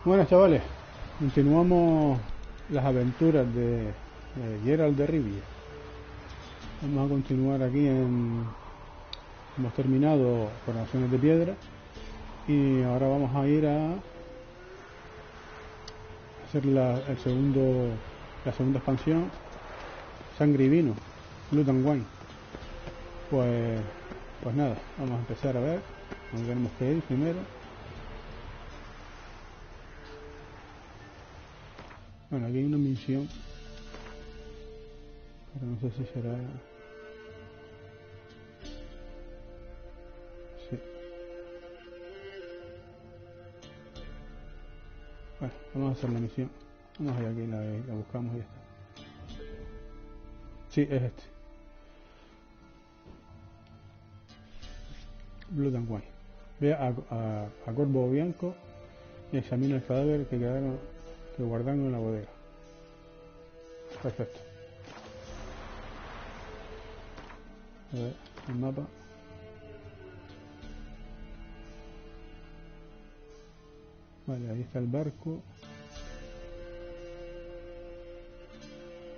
Bueno, chavales, continuamos las aventuras de Geralt de Rivia. Vamos a continuar aquí hemos terminado Coronaciones de Piedra y ahora vamos a ir a hacer la segunda expansión, Sangre y Vino, Blood and Wine. Pues nada, vamos a empezar a ver dónde tenemos que ir primero. Bueno, aquí hay una misión, pero no sé si será... Sí. Bueno, vamos a hacer la misión. Vamos allá, aquí la buscamos y ya está. Sí, es este. Blood and Wine. Ve a Corvo Bianco y examina el cadáver que guardaron en la bodega. Perfecto. A ver, el mapa. Vale, ahí está el barco.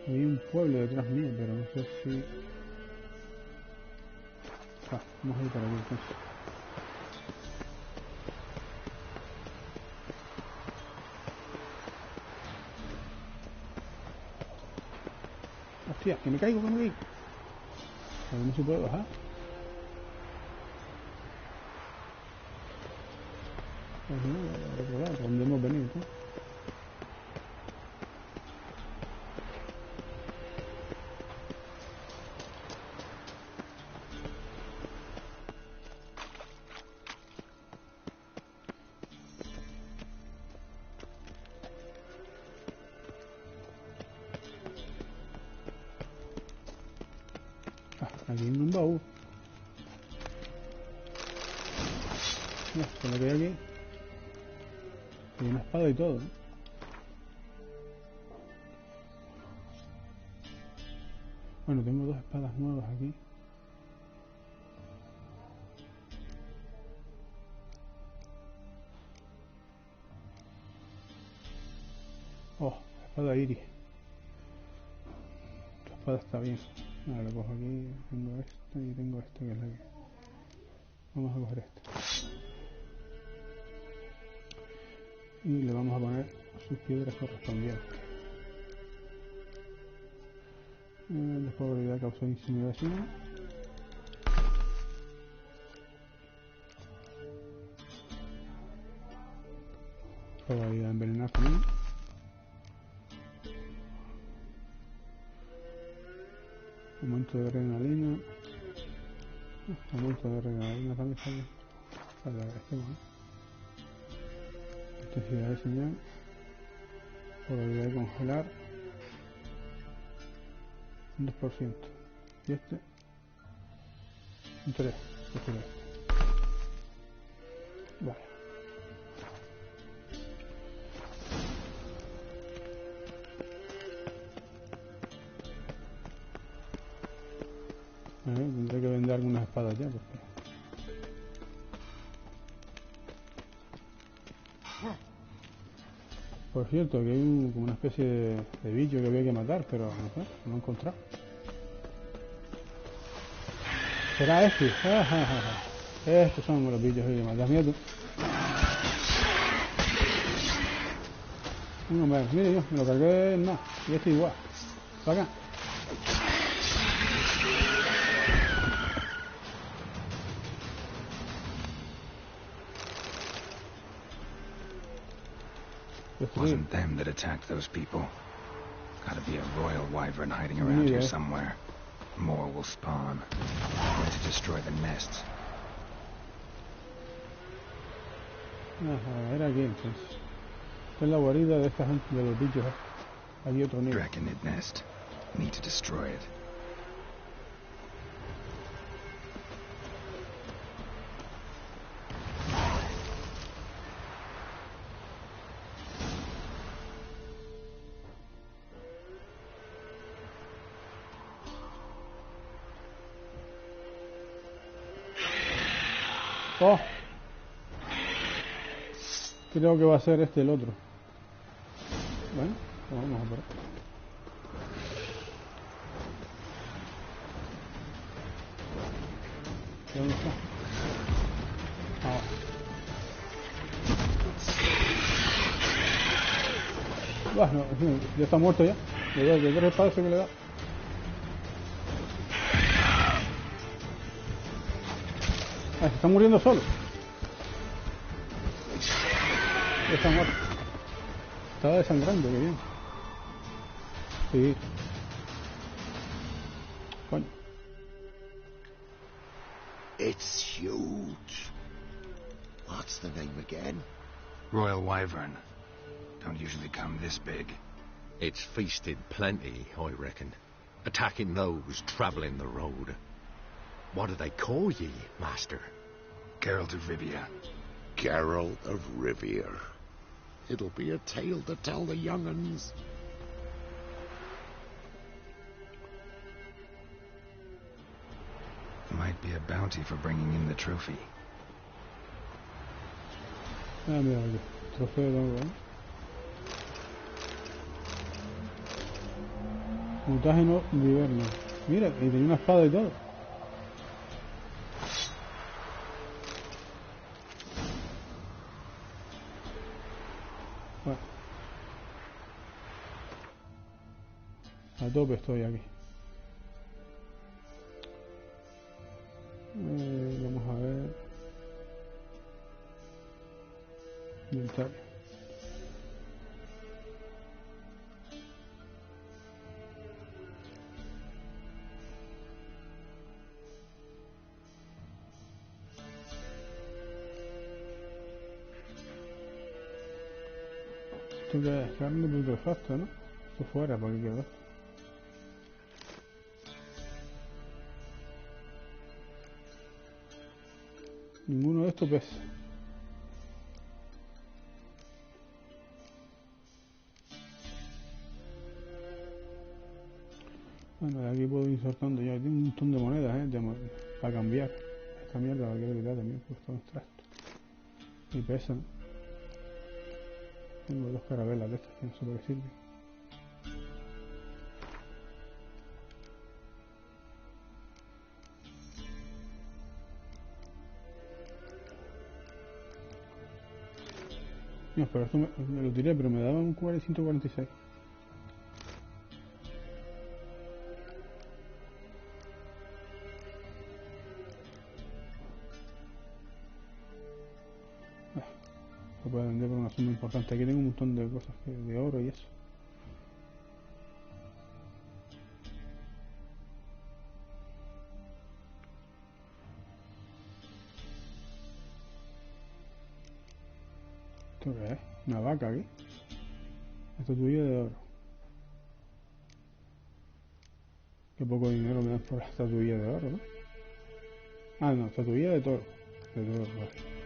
Hay un pueblo detrás mío, pero no sé si... vamos a ir para aquí entonces. Hostia, que me caigo. A ver, no se puede bajar. Pues no, recordar por dónde hemos venido, ¿no? Aquí en un baúl. Mira, con lo que hay aquí. Hay una espada y todo, ¿no? Bueno, tengo dos espadas nuevas aquí. Oh, espada iris. Tu espada está bien. Ahora lo cojo aquí. Tengo esta y tengo esta que es la que... Vamos a coger esta. Y le vamos a poner sus piedras correspondientes. Probabilidad causó incineración. Probabilidad de envenenar también. Aumento de adrenalina. Aumento de adrenalina también está bien. Para la agradecemos, ¿eh? Intensidad de señal. Probabilidad de congelar. Un 2%. Y este. Un 3%. Vale. Tendré que vender algunas espadas ya, porque... Por cierto, que hay como una especie de bicho que había que matar, pero no sé, no lo he encontrado. ¿Será este? Estos son los bichos que hay que matar. Mira tú. Mire yo, me lo cargué en nada. Y este igual. Para acá. Wasn't them that attacked those people. Gotta be a royal wyvern hiding around here somewhere. More will spawn. Need to destroy the nests. Ajá, era aquí entonces. Esta es la guarida de esta gente, de los bichos. Aquí otro nivel. Draconid nest. Need to destroy it. Oh. Creo que va a ser este el otro. Bueno, pues vamos a por ahí. ¿Dónde está? Ah. Bueno, ya está muerto ya. De 3 espadas que le da. Ah, se está muriendo solo. Ya está muerto. Estaba desangrando, qué bien. Sí. Coño. It's huge. What's the name again? Royal Wyvern. Don't usually come this big. It's feasted plenty, I reckon. Attacking those travelling the road. What do they call ye, Master? Geralt of Rivia. Geralt of Rivia. It'll be a tale to tell the young'uns. Might be a bounty for bringing in the trophy. Ah, mira aquí. Trofeo de oro, ¿eh? Mutágeno de invierno. Mira, y tenía una espada y todo. Bueno. A tope estoy aquí. Vamos a ver. Inventario. Esto que es carne putrefacta, ¿no? Esto fuera, para que quede. Ninguno de estos pesa. Bueno, de aquí puedo ir soltando ya. Tengo un montón de monedas, para cambiar. Esta mierda la quiero quitar también, pues todo extracto. Y pesan. Tengo 2 carabelas de estas que no sé para qué sirven. No, pero esto me lo tiré, pero me daba un 146. Lo puedo vender por una suma importante. Aquí tengo un montón de cosas de oro y eso. ¿Esto qué es? Una vaca aquí. Estatuilla de oro. Qué poco dinero me dan por la estatuilla de oro, ¿no? Ah, no, estatuilla de toro. De toro, vale.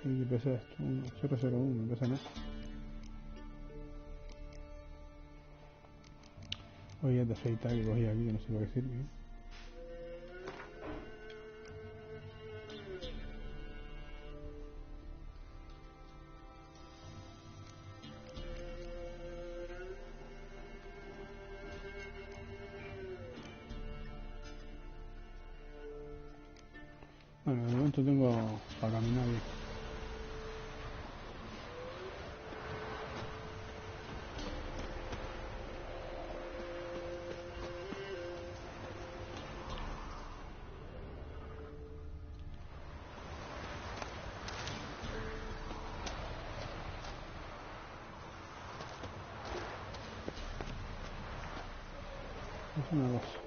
¿Y qué pesa esto? 001, no pesa nada. Oye, de afeitar que cogí aquí, que no sé para qué sirve. Bueno, de momento tengo para caminar bien. Es una cosa.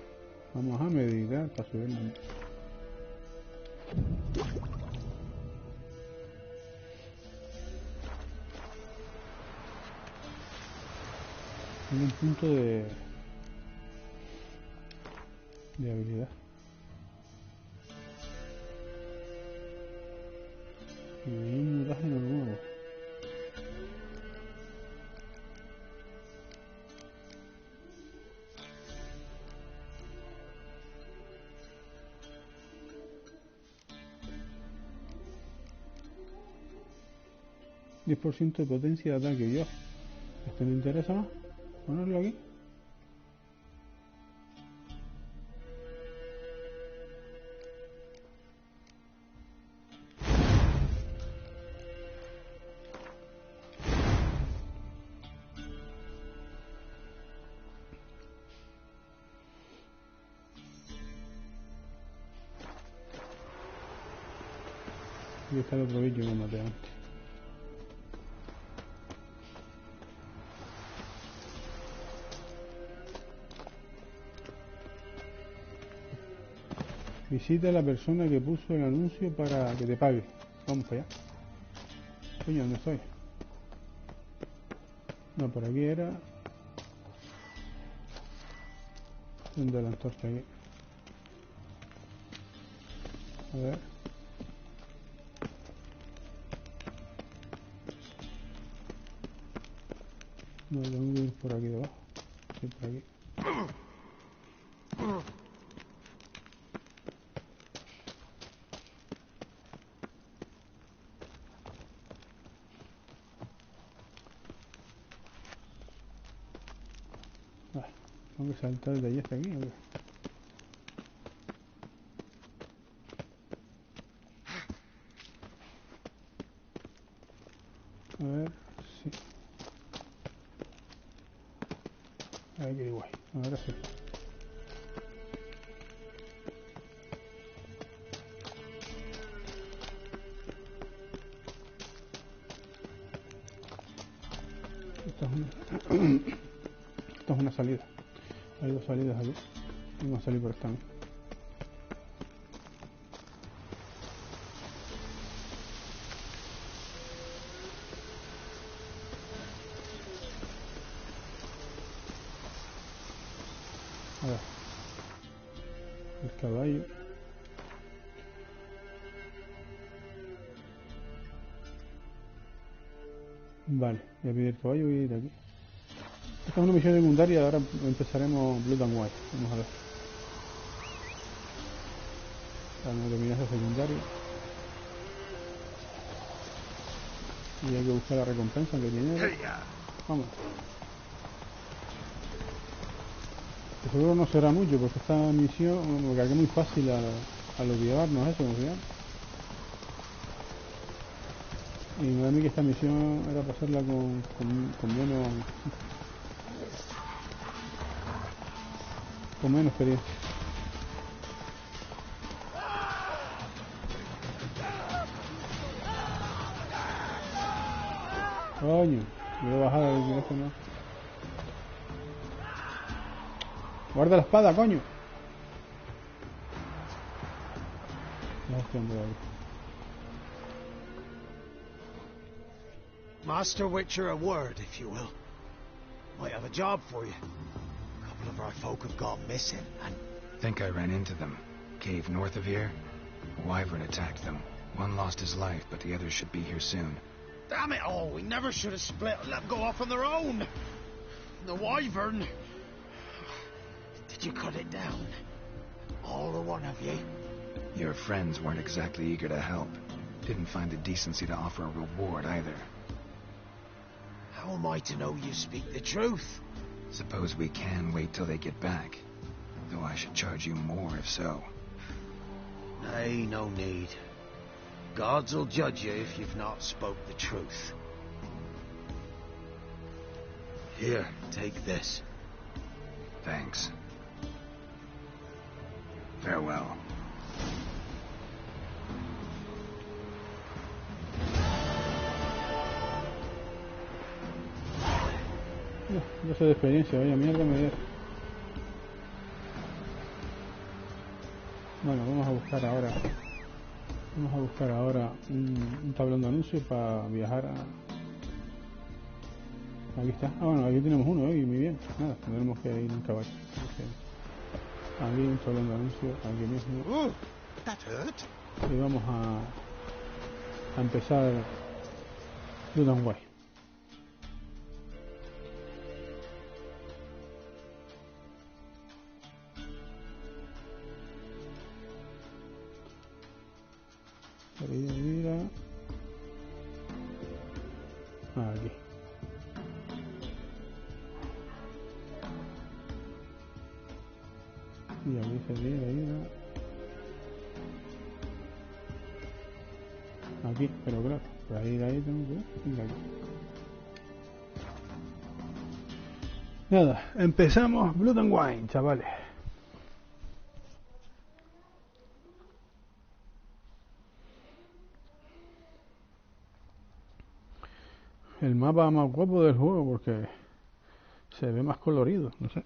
Vamos a meditar para subir la... Tengo un punto de habilidad. Y un mutágeno nuevo. 10% de potencia de ataque. Yo, esto me interesa más. Ponerlo aquí. Y está el otro bicho que maté antes. Visita a la persona que puso el anuncio para que te pague. Vamos para allá. Coño, ¿dónde estoy? No, por aquí era... ¿Dónde la antorcha aquí? A ver. No, tengo que ir por aquí debajo. Sí, por aquí. Ah, tengo que saltar de ahí hasta aquí. A ver. A ver, sí. A ver qué guay. Ahora sí. Esta es una salida. Hay dos salidas aquí. Vamos a salir por esta. A ver. El caballo. Vale, voy a pedir el caballo y voy a ir aquí. Esta es una misión secundaria, ahora empezaremos Blood and White. Vamos a ver. Vamos a terminar esa secundaria. Y hay que buscar la recompensa que tiene. Vamos. Que seguro no será mucho porque esta misión me cargué muy fácil al olvidarnos eso, ¿no? Y me da a mí que esta misión era pasarla con menos experiencia. Coño, me voy a bajar el teléfono. Guarda la espada, coño. No estoy andando ahí. Master Witcher, a word, if you will. Might have a job for you. A couple of our folk have gone missing, and... Think I ran into them. Cave north of here. A wyvern attacked them. One lost his life, but the others should be here soon. Damn it all, we never should have split and let them go off on their own. The wyvern... Did you cut it down? All the one of you? Your friends weren't exactly eager to help. Didn't find the decency to offer a reward either. How am I to know you speak the truth? Suppose we can wait till they get back. Though I should charge you more if so. Nay, no need. Gods'll judge you if you've not spoke the truth. Here, take this. Thanks. Farewell. No sé de experiencia, vaya mierda me dio. Bueno, vamos a buscar ahora un tablón de anuncios para viajar a... Aquí está. Ah, bueno, aquí tenemos uno, muy bien. Nada, tendremos que ir en caballo. Aquí un tablón de anuncios, aquí mismo. That hurt. Y vamos a empezar Blood and White. Mira. Aquí. Y aquí sería ir aquí, pero claro, para ir ahí tengo que ir aquí. Nada, empezamos Blood and Wine, chavales. El mapa más guapo del juego porque se ve más colorido, no sé.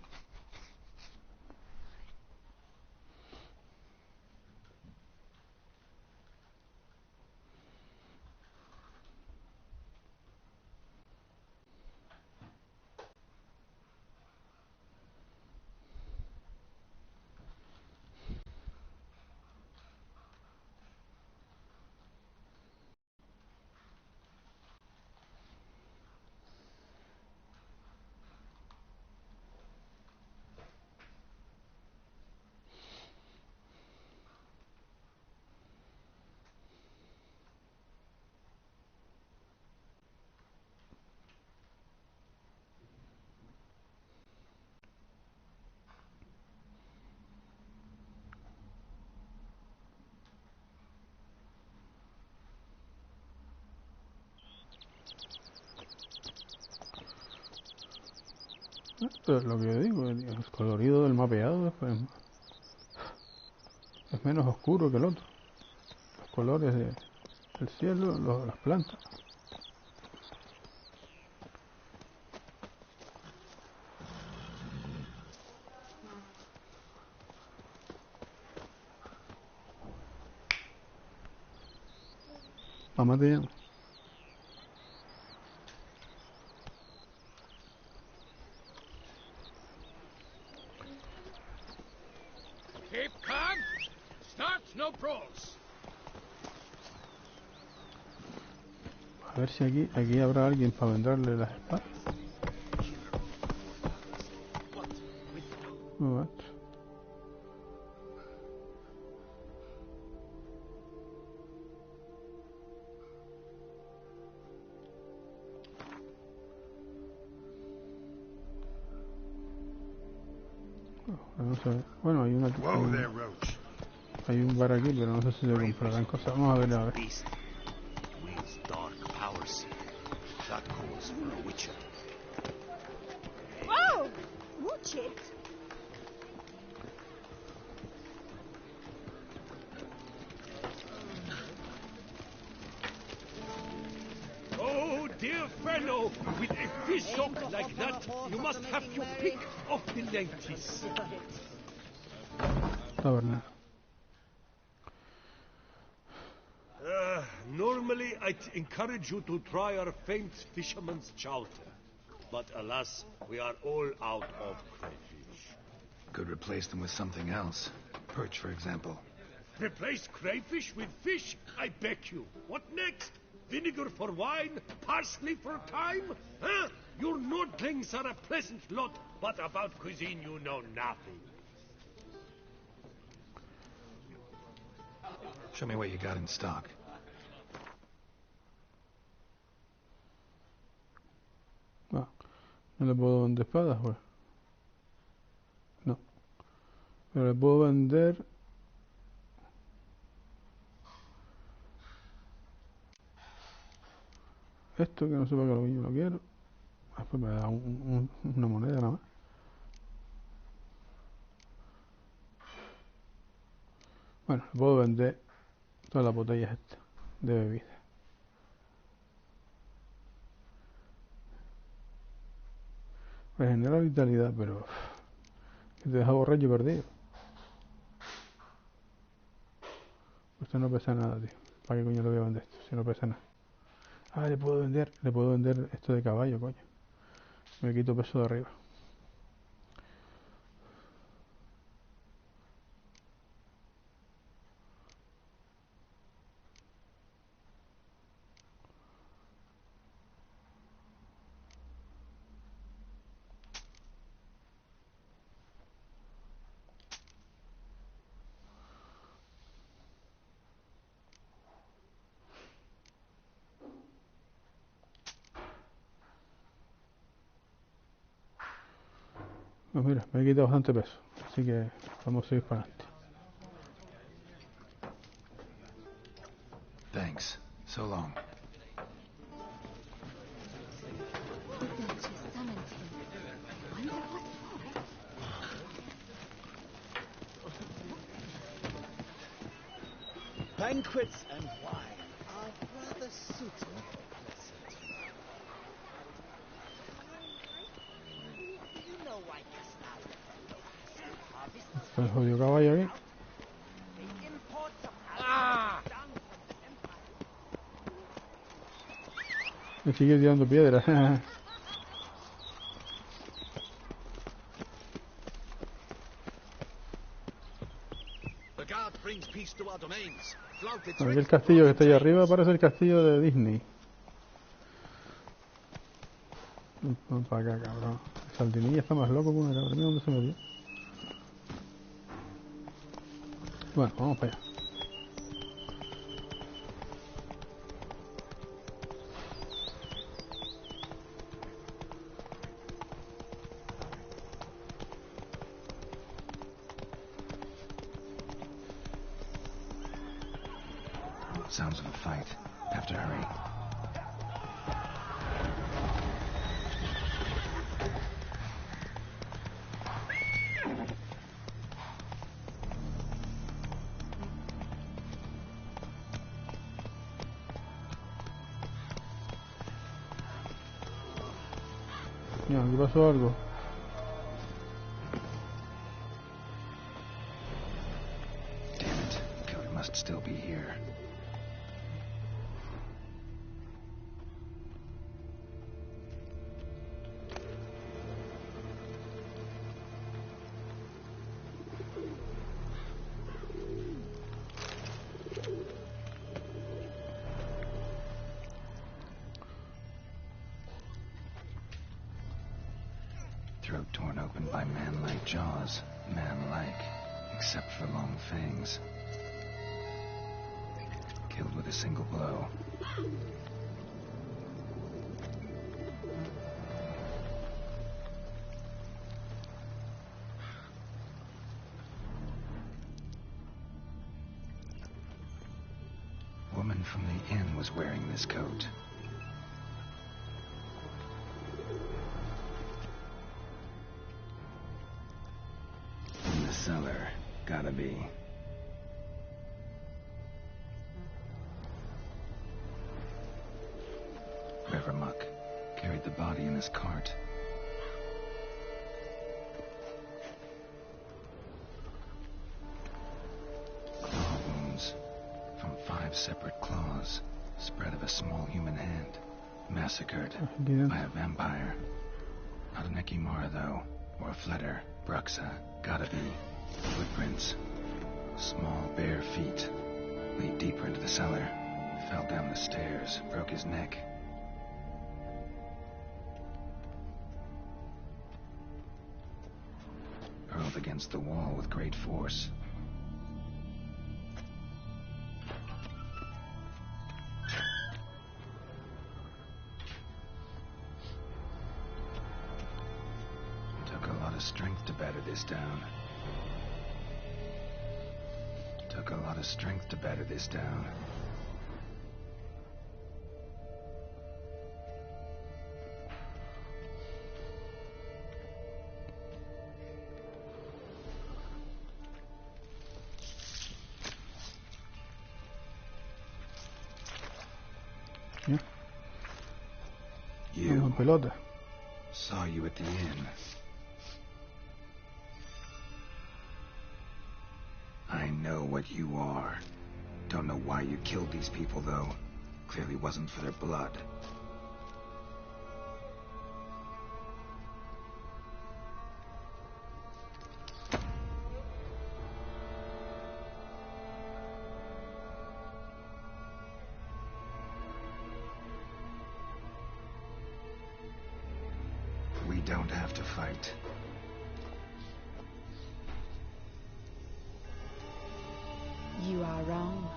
Esto es lo que yo digo, el colorido del mapeado es menos oscuro que el otro. Los colores del cielo, las plantas. Mamá te llama. Keep calm. Start no brawls. A ver si aquí habrá alguien para venderle las espadas. What? No sé. Bueno, hay un bar aquí, pero no sé si se comprarán cosas. Vamos a ver a ver. Whoa! Watch it! Oh, dear fellow, with a fish hook like that, you must have your pick of the ladies. Taberna. Normally, I'd encourage you to try our famed fisherman's chowder. But alas, we are all out of crayfish. Could replace them with something else. Perch, for example. Replace crayfish with fish? I beg you. What next? Vinegar for wine? Parsley for thyme? Huh? Your nordlings are a pleasant lot, but about cuisine you know nothing. Show me what you got in stock. No le puedo vender espadas, pues. No. Pero le puedo vender... esto que no sé para qué yo lo quiero. Después me da una moneda nada más. Bueno, le puedo vender todas las botellas estas de bebida. Regenera vitalidad, pero... que te deja borracho y perdido. Esto no pesa nada, tío. ¿Para qué coño lo voy a vender esto? Si no pesa nada. Ah, le puedo vender esto de caballo, coño. Me quito peso de arriba. Pues mira, me he quitado bastante peso, así que vamos a ir para adelante. Thanks. So long. Banquets and wine are rather suitable. Está el jodido caballo aquí. Me sigue tirando piedras. Aquel castillo que está ahí arriba parece el castillo de Disney. Vamos para acá, cabrón. El Sardinilla está más loco que una cabra. Mira dónde se metió. Bueno, vamos para allá. Sounds of a fight. Have to hurry. Mira, aquí pasó algo. Damn it. Killer must still be here. Throat torn open by man-like jaws. Man-like, except for long fangs. Killed with a single blow. Woman from the inn was wearing this coat. In the cellar, gotta be. River Muck carried the body in his cart. Claw wounds from 5 separate claws, spread of a small human hand, massacred by a vampire. Not an Ekimara, though, or a Fletter, Bruxa, gotta be. Footprints, small bare feet, lead deeper into the cellar, fell down the stairs, broke his neck. Hurled against the wall with great force. Took a lot of strength to batter this down. Took a lot of strength to batter this down. Yeah. You. Pelota. Saw you at the inn. I know what you are. Don't know why you killed these people, though. Clearly wasn't for their blood. We don't have to fight. You are wrong.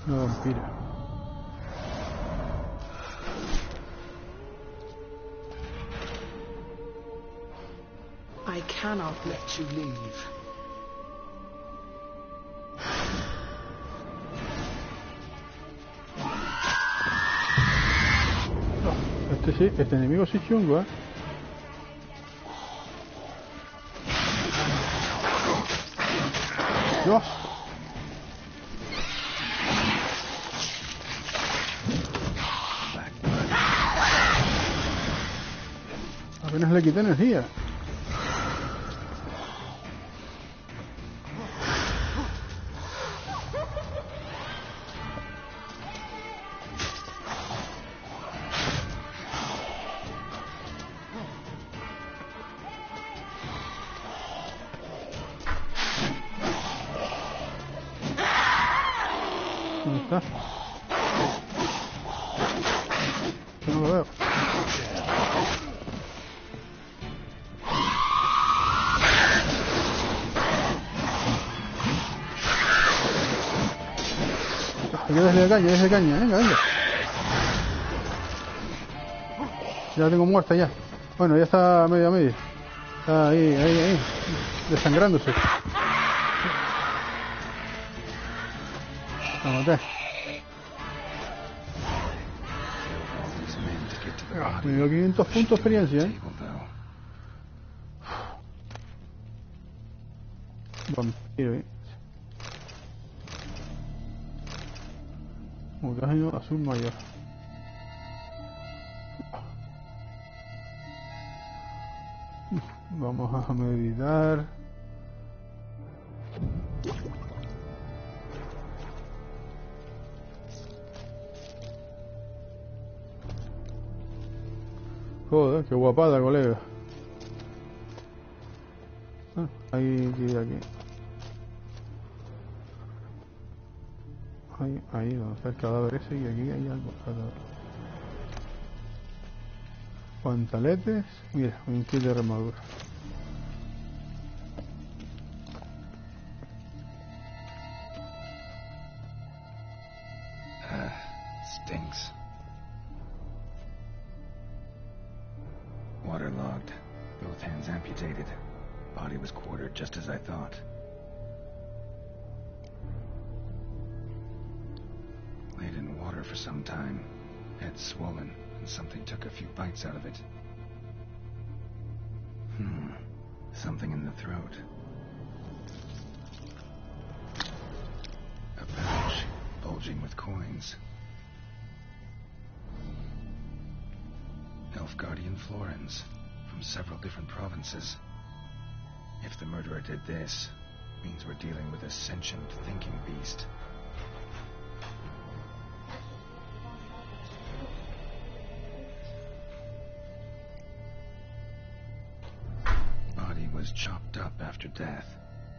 Una vampira. I cannot let you leave. Este enemigo sí chungo, Dios. Apenas le quité energía. ¿Dónde está? Yo no lo veo. Hay que darle caña, venga, venga. Ya la tengo muerta ya. Bueno, ya está medio a medio. Está ahí. Desangrándose. La maté. Me dio 500 puntos de experiencia, Vampiro, Mutaje azul mayor. Vamos a meditar. Joder, qué guapada, colega. Aquí. Ahí donde está el cadáver ese, y aquí hay algo. Pantaletes. Mira, un kit de remadura. Stinks. Waterlogged. Both hands amputated. Body was quartered just as I thought. Laid in water for some time. Head swollen, and something took a few bites out of it. Something in the throat. A pouch, bulging with coins. Elf Guardian florins, from several different provinces. If the murderer did this, means we're dealing with a sentient, thinking beast. Body was chopped up after death.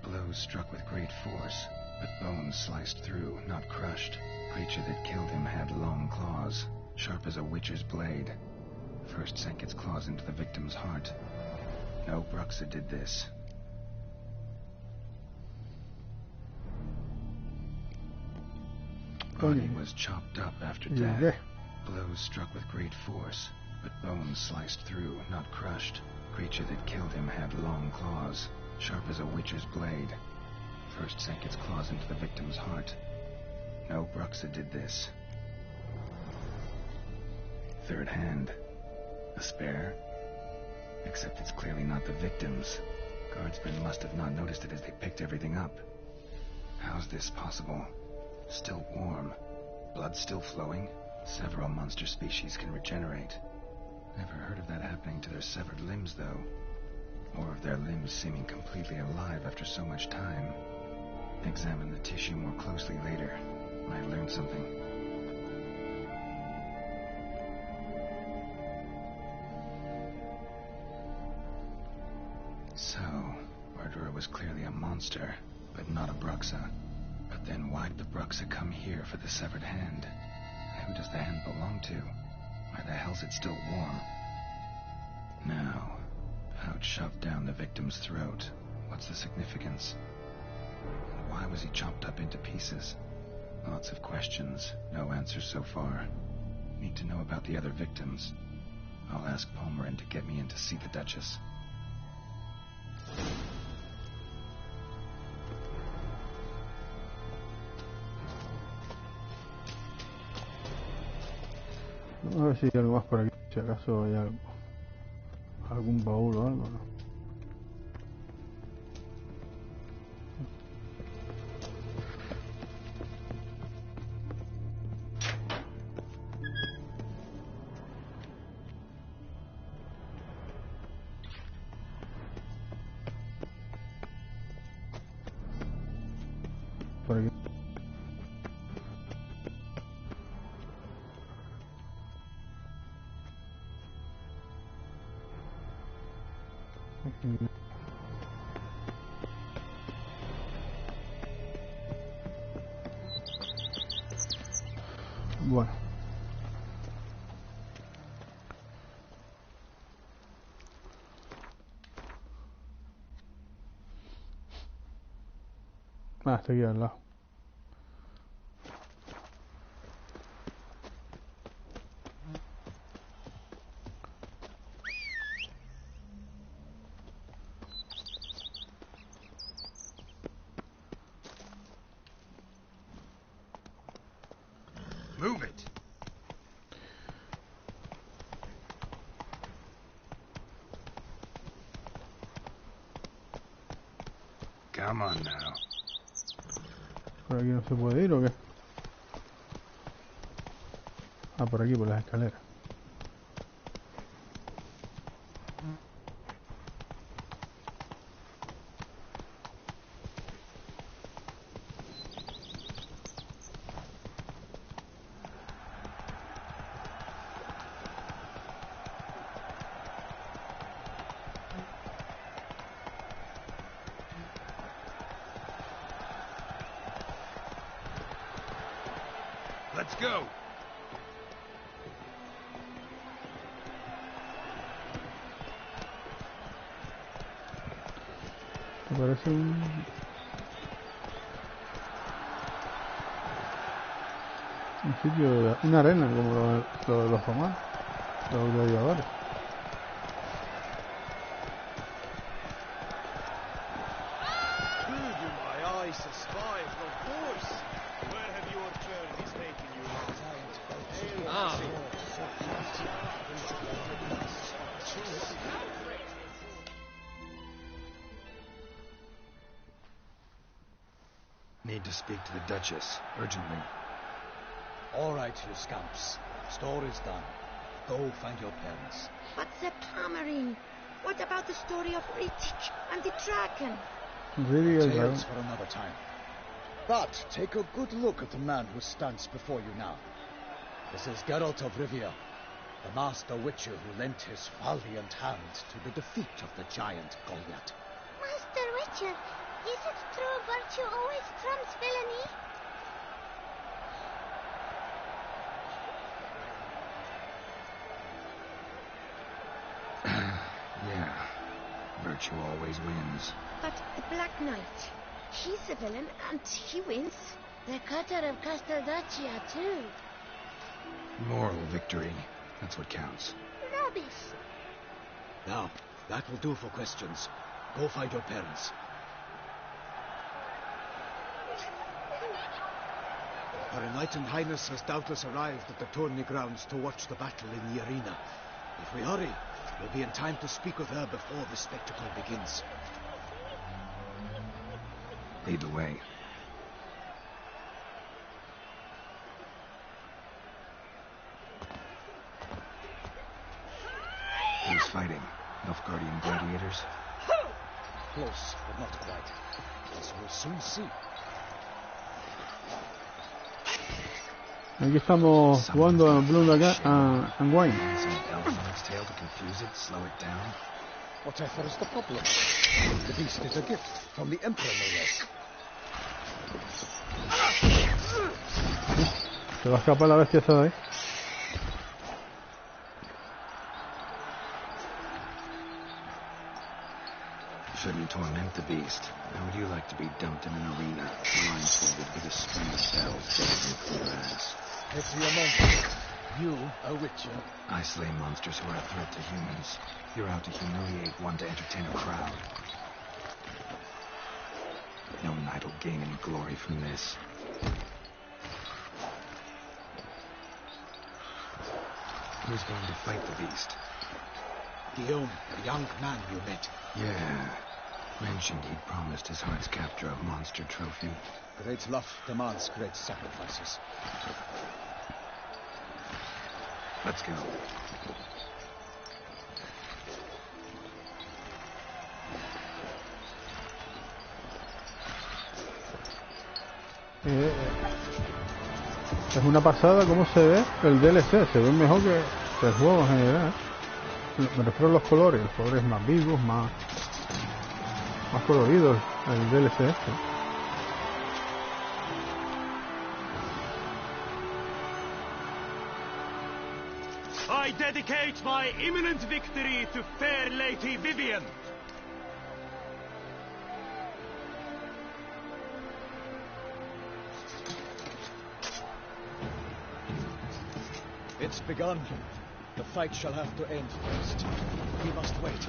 Blows struck with great force, but bones sliced through, not crushed. Creature that killed him had long claws, sharp as a witcher's blade. First sank its claws into the victim's heart. No Bruxa did this. Body was chopped up after death. Blows struck with great force, but bones sliced through, not crushed. Creature that killed him had long claws, sharp as a witcher's blade. First sank its claws into the victim's heart. No Bruxa did this. Third hand. A spare? Except it's clearly not the victim's. Guardsmen must have not noticed it as they picked everything up. How's this possible? Still warm. Blood still flowing. Several monster species can regenerate. Never heard of that happening to their severed limbs, though. Or of their limbs seeming completely alive after so much time. Examine the tissue more closely later. Might learn something. So, murderer was clearly a monster, but not a Bruxa. But then why'd the Bruxa come here for the severed hand? And who does the hand belong to? Why the hell's it still warm? Now, pouch shoved down the victim's throat. What's the significance? And why was he chopped up into pieces? Lots of questions, no answers so far. Need to know about the other victims. I'll ask Palmerin to get me in to see the Duchess. ver si hay algo más por aquí, si acaso hay algo, algún baúl o algo, ¿no? Por aquí. Bueno. Ah, está aquí al lado. Move it. Come on now. ¿Por aquí no se puede ir o qué? Ah, por aquí, por las escaleras. Let's go. Me parece un sitio, una arena como lo de los romanos, los gladiadores. Need to speak to the Duchess, urgently. All right, you scamps. Story's done. Go find your parents. But the Pomerine, what about the story of Ritik and the dragon? Tales for another time. But take a good look at the man who stands before you now. This is Geralt of Rivia, the master witcher who lent his valiant hand to the defeat of the giant Goliath. Master Witcher, is it true virtue always trumps villainy? Yeah, virtue always wins. But the Black Knight, he's a villain and he wins. The cutter of Casteldacia too. Moral victory, that's what counts. Rubbish. Now, that will do for questions. Go find your parents. Her Enlightened Highness has doubtless arrived at the tourney grounds to watch the battle in the arena. If we hurry, we'll be in time to speak with her before the spectacle begins. Lead the way. Who's fighting? Nilfgaardian gladiators? Close, but not quite. As we'll soon see. Aquí estamos jugando a Blood and Wine. Some elves on its tail to confuse it, slow it down. Whatever is the problem? The beast is a gift from the Emperor, no less. Se va a escapar la bestia esa de ahí. Shouldn't torment the beast. How would you like to be dumped in an arena, blindfolded with a string of bells begging for your ass? Pity a monster. You, a witcher. I slay monsters who are a threat to humans. You're out to humiliate one to entertain a crowd. No knight will gain any glory from this. Who's going to fight the beast? Guillaume, the young man you met. Yeah. Mentioned he'd promised his heart's capture a monster trophy. Great love demands great sacrifices. Let's go. Es una pasada cómo se ve el DLC, se ve mejor que el juego en general. Me refiero a los colores más vivos, más coloridos el DLC este. I dedicate my imminent victory to fair Lady Vivian. It's begun. The fight shall have to end first. We must wait.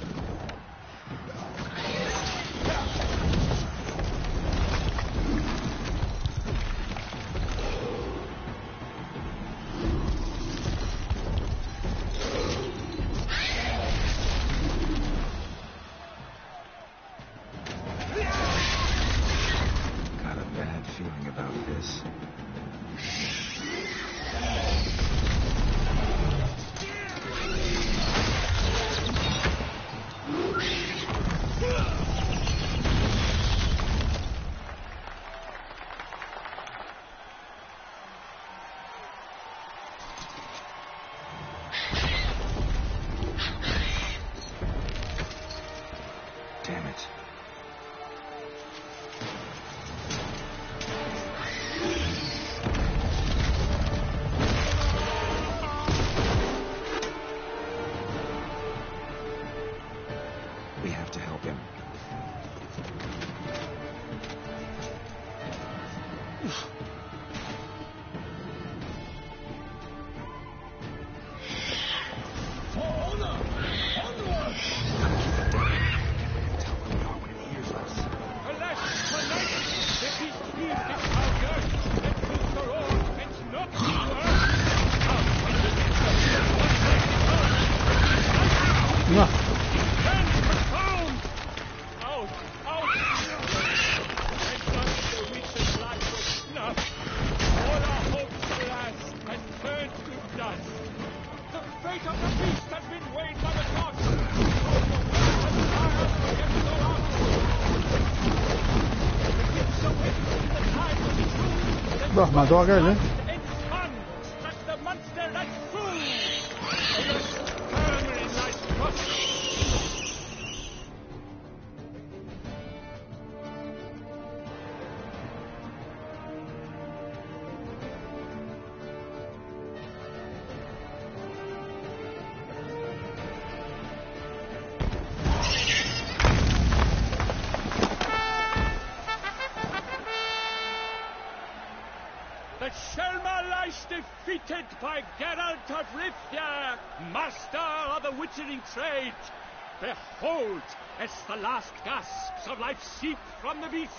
Got a bad feeling about this. Damn it. We have to help him. No. Los mató a aquel, The Shelma lies defeated by Geralt of Rivia, master of the witchering trade. Behold, as the last gasps of life seep from the beast.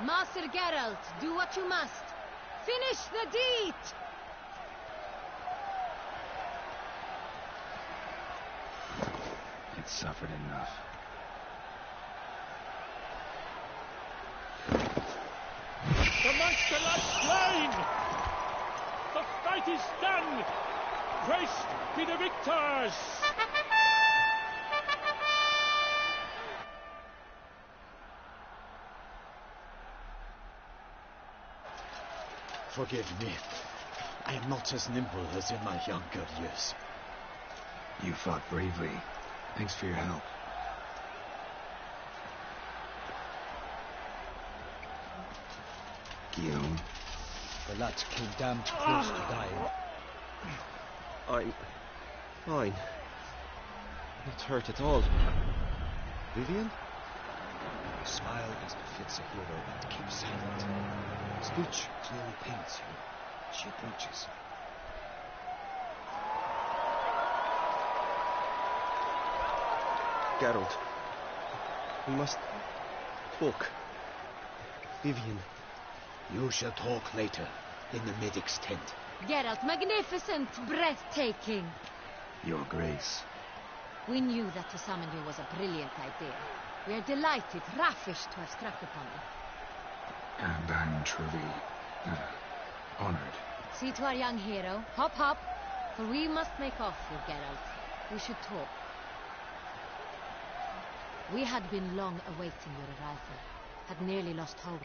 Master Geralt, do what you must. Finish the deed! It's suffered enough. The monster lies slain! The fight is done! Praised be the victors! Forgive me. I am not as nimble as in my younger years. You fought bravely. Thanks for your help. Guillaume. The lad came damned close to dying. I'm fine. Not hurt at all. Vivian? You smile as befits a hero and keep silent. Speech clearly pains you. She approaches. Geralt. We must talk. Vivian. You shall talk later, in the medic's tent. Geralt, magnificent, breathtaking. Your Grace. We knew that to summon you was a brilliant idea. We are delighted, ravished to have struck upon it. And I'm truly honored. See to our young hero. Hop, hop. For we must make off here, Geralt. We should talk. We had been long awaiting your arrival. Had nearly lost hope.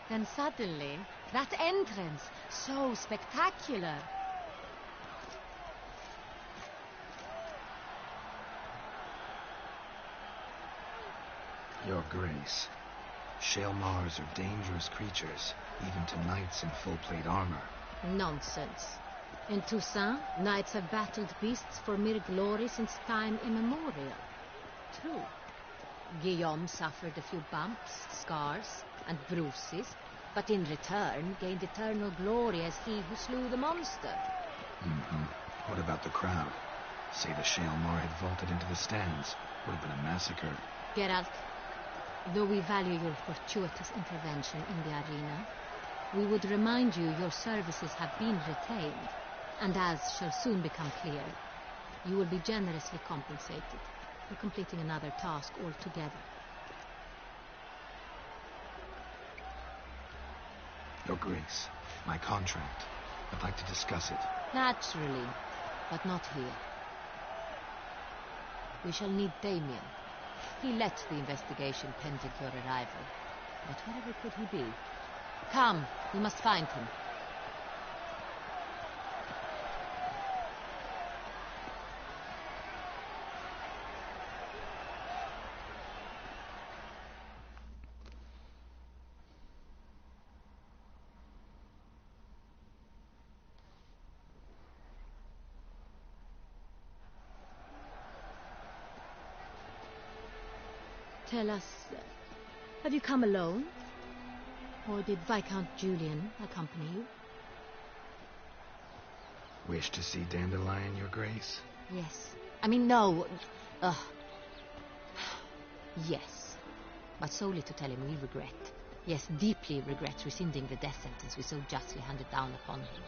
Then suddenly, that entrance, so spectacular. Your Grace. Shaelmars are dangerous creatures, even to knights in full plate armor. Nonsense. In Toussaint, knights have battled beasts for mere glory since time immemorial. True. Guillaume suffered a few bumps, scars, and bruises, but in return gained eternal glory as he who slew the monster. What about the crowd? Say the Shaelmar had vaulted into the stands. Would have been a massacre. Geralt, though we value your fortuitous intervention in the arena, we would remind you your services have been retained, and as shall soon become clear, you will be generously compensated for completing another task altogether. Your Grace, my contract. I'd like to discuss it. Naturally, but not here. We shall need Damien. He led the investigation pending your arrival. But wherever could he be? Come, we must find him. Tell us, have you come alone? Or did Viscount Julian accompany you? Wish to see Dandelion, Your Grace? Yes. I mean, no. Yes. But solely to tell him we regret. Yes, deeply regret rescinding the death sentence we so justly handed down upon him.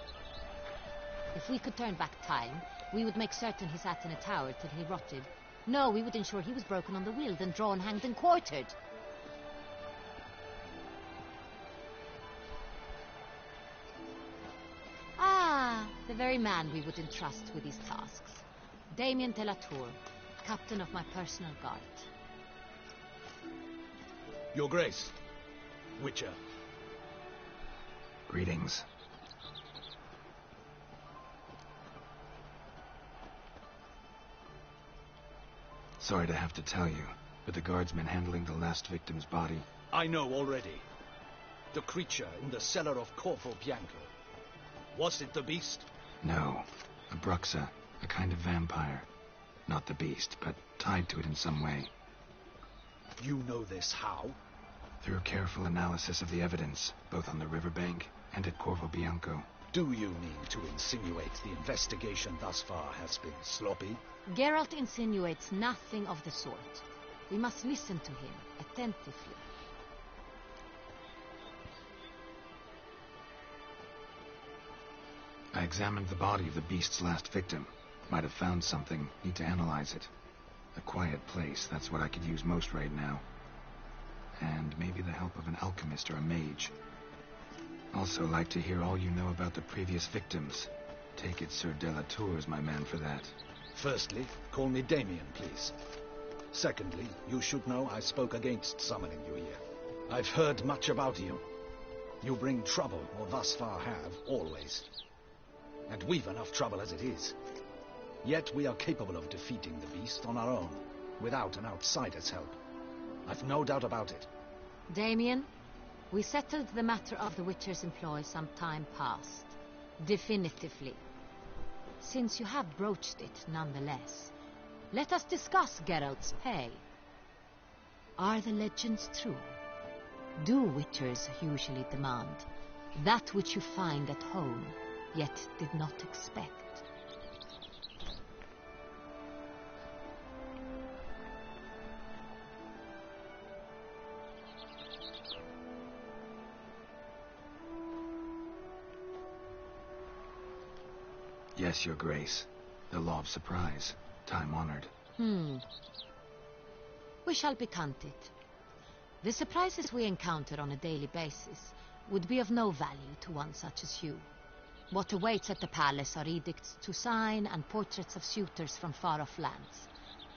If we could turn back time, we would make certain he sat in a tower till he rotted. No, we would ensure he was broken on the wheel, then drawn, hanged, and quartered. Ah, the very man we would entrust with these tasks. Damien de la Tour, captain of my personal guard. Your Grace. Witcher. Greetings. Sorry to have to tell you, but the guardsmen handling the last victim's body... I know already. The creature in the cellar of Corvo Bianco. Was it the beast? No. A bruxa. A kind of vampire. Not the beast, but tied to it in some way. You know this how? Through careful analysis of the evidence, both on the riverbank and at Corvo Bianco. Do you mean to insinuate the investigation thus far has been sloppy? Geralt insinuates nothing of the sort. We must listen to him attentively. I examined the body of the beast's last victim. Might have found something. Need to analyze it. A quiet place, that's what I could use most right now. And maybe the help of an alchemist or a mage. Also like to hear all you know about the previous victims. Take it Sir de la Tour is my man for that. Firstly, call me Damien, please. Secondly, you should know I spoke against summoning you here. I've heard much about you. You bring trouble, or thus far have, always. And we've enough trouble as it is. Yet we are capable of defeating the beast on our own, without an outsider's help. I've no doubt about it. Damien, we settled the matter of the Witcher's employ some time past. Definitively. Since you have broached it, nonetheless, let us discuss Geralt's pay. Are the legends true? Do Witchers usually demand that which you find at home, yet did not expect? Yes, Your Grace. The law of surprise. Time-honored. We shall be content. The surprises we encounter on a daily basis would be of no value to one such as you. What awaits at the palace are edicts to sign and portraits of suitors from far-off lands.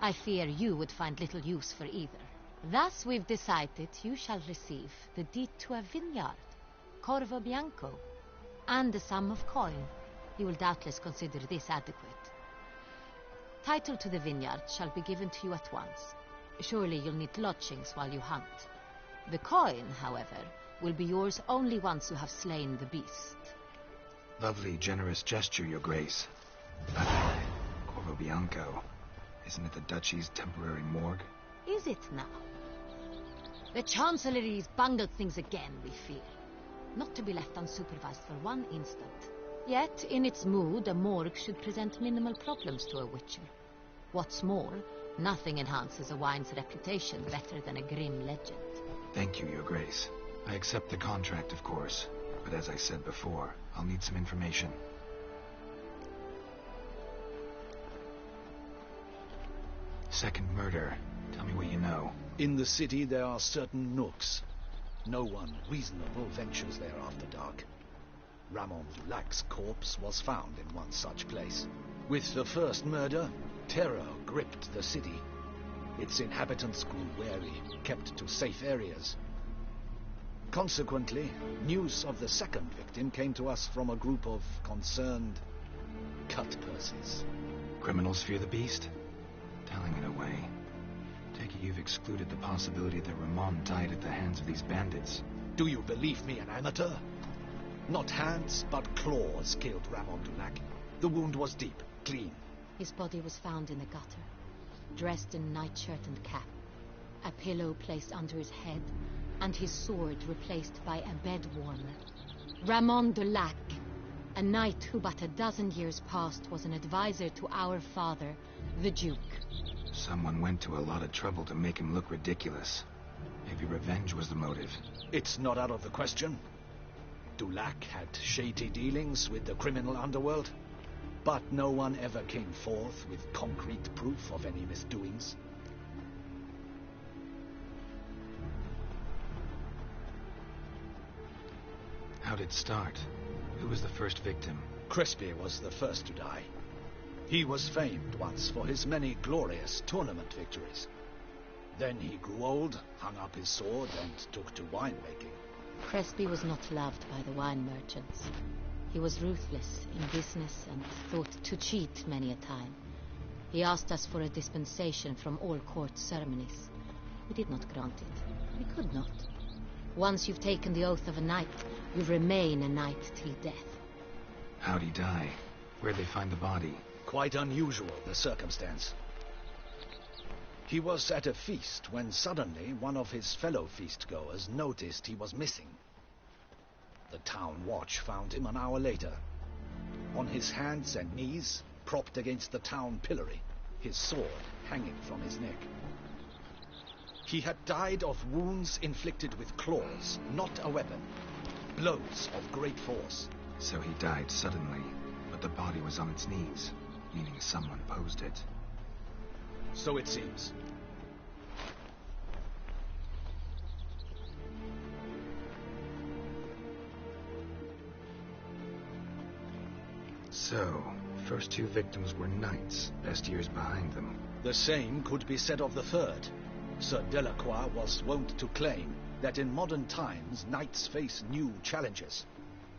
I fear you would find little use for either. Thus we've decided you shall receive the deed to a vineyard, Corvo Bianco, and a sum of coin. You will doubtless consider this adequate. Title to the vineyard shall be given to you at once. Surely you'll need lodgings while you hunt. The coin, however, will be yours only once you have slain the beast. Lovely, generous gesture, Your Grace. Corvo Bianco. Isn't it the Duchy's temporary morgue? Is it now? The Chancellery's bungled things again, we fear. Not to be left unsupervised for one instant. Yet, in its mood, a morgue should present minimal problems to a witcher. What's more, nothing enhances a wine's reputation better than a grim legend. Thank you, Your Grace. I accept the contract, of course. But as I said before, I'll need some information. Second murder. Tell me what you know. In the city there are certain nooks. No one reasonable ventures there after dark. Ramon Dulac's corpse was found in one such place. With the first murder, terror gripped the city. Its inhabitants grew wary, kept to safe areas. Consequently, news of the second victim came to us from a group of concerned cut-purses. Criminals fear the beast? Telling in a way. Take it you've excluded the possibility that Ramon died at the hands of these bandits. Do you believe me an amateur? Not hands, but claws killed Ramon Dulac. The wound was deep, clean. His body was found in the gutter, dressed in nightshirt and cap, a pillow placed under his head, and his sword replaced by a bed warmer. Ramon Dulac, a knight who but a dozen years past was an advisor to our father, the Duke. Someone went to a lot of trouble to make him look ridiculous. Maybe revenge was the motive. It's not out of the question. Dulac had shady dealings with the criminal underworld, but no one ever came forth with concrete proof of any misdoings. How'd it start? Who was the first victim? Crespi was the first to die. He was famed once for his many glorious tournament victories. Then he grew old, hung up his sword, and took to winemaking. Crespi was not loved by the wine merchants. He was ruthless in business and thought to cheat many a time. He asked us for a dispensation from all court ceremonies. We did not grant it. We could not. Once you've taken the oath of a knight, you remain a knight till death. How'd he die? Where'd they find the body? Quite unusual, the circumstance. He was at a feast when suddenly one of his fellow feast-goers noticed he was missing. The town watch found him an hour later, on his hands and knees, propped against the town pillory, his sword hanging from his neck. He had died of wounds inflicted with claws, not a weapon. Blows of great force. So he died suddenly, but the body was on its knees, meaning someone posed it. So it seems. So, first two victims were knights, best years behind them. The same could be said of the third. Sir Delacroix was wont to claim that in modern times knights face new challenges,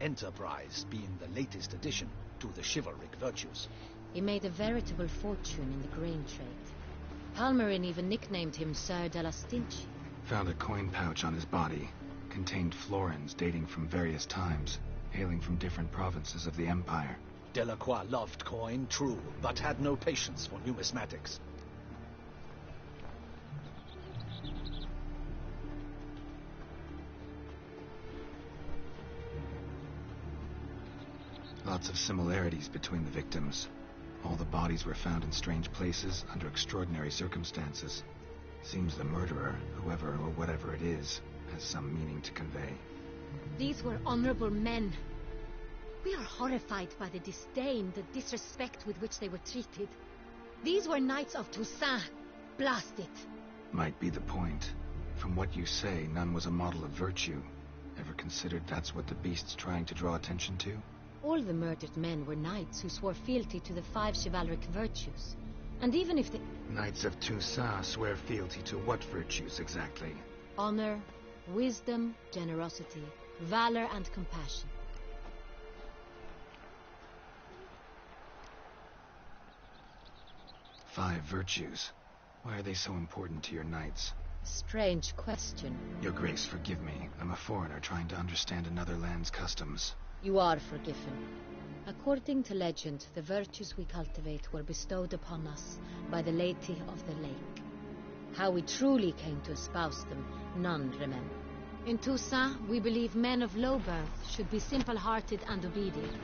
enterprise being the latest addition to the chivalric virtues. He made a veritable fortune in the grain trade. Palmerin even nicknamed him Sir de la Stinchi. Found a coin pouch on his body. Contained florins dating from various times, hailing from different provinces of the Empire. Delacroix loved coin, true, but had no patience for numismatics. Lots of similarities between the victims. All the bodies were found in strange places under extraordinary circumstances. Seems the murderer, whoever or whatever it is, has some meaning to convey. These were honorable men. We are horrified by the disdain, the disrespect with which they were treated. These were knights of Toussaint. Blast it. Might be the point. From what you say, none was a model of virtue. Ever considered that's what the beast's trying to draw attention to? All the murdered men were knights who swore fealty to the 5 chivalric virtues. And even if the... Knights of Toussaint swear fealty to what virtues exactly? Honor, wisdom, generosity, valor, and compassion. Five virtues. Why are they so important to your knights? Strange question. Your Grace, forgive me. I'm a foreigner trying to understand another land's customs. You are forgiven. According to legend, the virtues we cultivate were bestowed upon us by the Lady of the Lake. How we truly came to espouse them, none remember. In Toussaint, we believe men of low birth should be simple-hearted and obedient.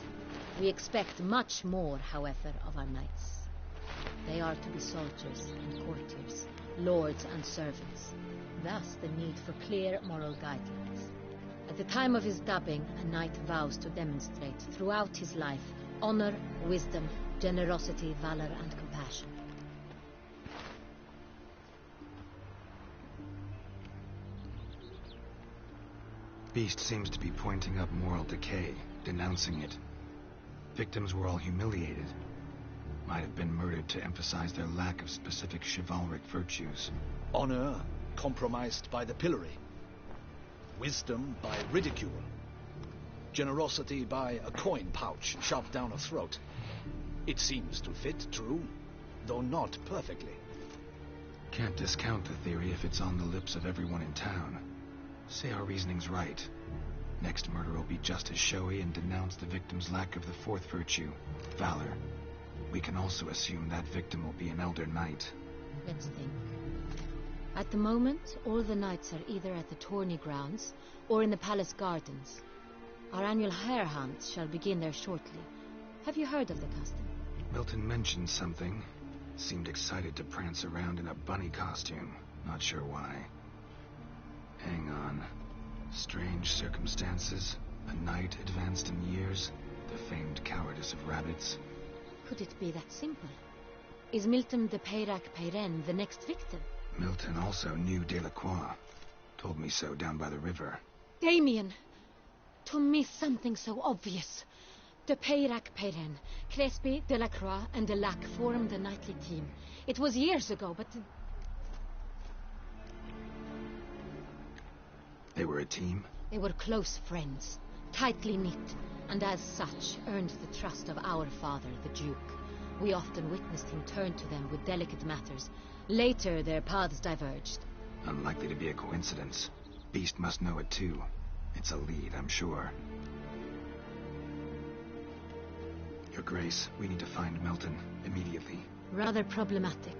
We expect much more, however, of our knights. They are to be soldiers and courtiers, lords and servants. Thus the need for clear moral guidelines. At the time of his dubbing, a knight vows to demonstrate throughout his life honor, wisdom, generosity, valor, and compassion. Beast seems to be pointing up moral decay, denouncing it. Victims were all humiliated. Might have been murdered to emphasize their lack of specific chivalric virtues. Honor compromised by the pillory. Wisdom by ridicule. Generosity by a coin pouch shoved down a throat. It seems to fit, true, though not perfectly. Can't discount the theory if it's on the lips of everyone in town. Say our reasoning's right. Next murder will be just as showy and denounce the victim's lack of the fourth virtue, valor. We can also assume that victim will be an elder knight. Let's think. At the moment, all the knights are either at the tourney grounds or in the palace gardens. Our annual hare hunt shall begin there shortly. Have you heard of the custom? Milton mentioned something. Seemed excited to prance around in a bunny costume. Not sure why. Hang on. Strange circumstances. A knight advanced in years. The famed cowardice of rabbits. Could it be that simple? Is Milton de Peyrac-Peyren the next victim? Milton also knew Delacroix. Told me so down by the river. Damien! To miss something so obvious. De Peyrac-Peyren, Crespi, Delacroix, and Delac formed a knightly team. It was years ago, but... They were a team? They were close friends, tightly knit, and as such earned the trust of our father, the Duke. We often witnessed him turn to them with delicate matters. Later, their paths diverged. Unlikely to be a coincidence. Beast must know it too. It's a lead, I'm sure. Your Grace, we need to find Milton immediately. Rather problematic.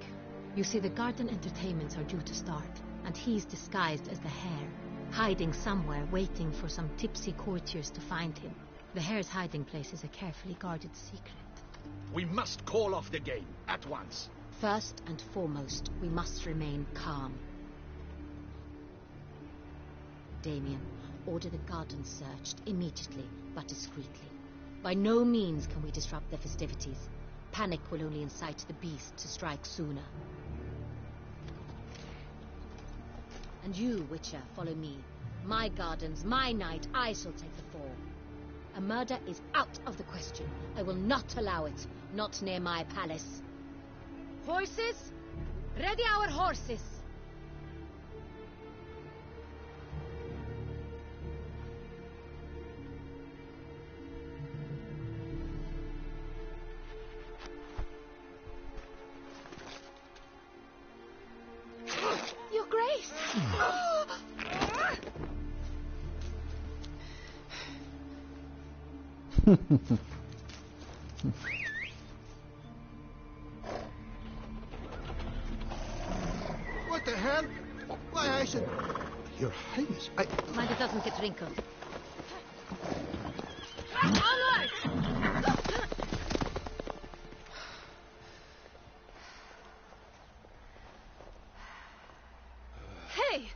You see, the garden entertainments are due to start, and he's disguised as the hare, hiding somewhere, waiting for some tipsy courtiers to find him. The hare's hiding place is a carefully guarded secret. We must call off the game, at once. First and foremost, we must remain calm. Damien, order the garden searched immediately, but discreetly. By no means can we disrupt the festivities. Panic will only incite the beast to strike sooner. And you, Witcher, follow me. My gardens, my night, I shall take the fall. A murder is out of the question. I will not allow it. Not near my palace. Horses? Ready our horses! Your Grace! What the hell? Why, I said... Your Highness, Mind it doesn't get wrinkled. Onward! Hey!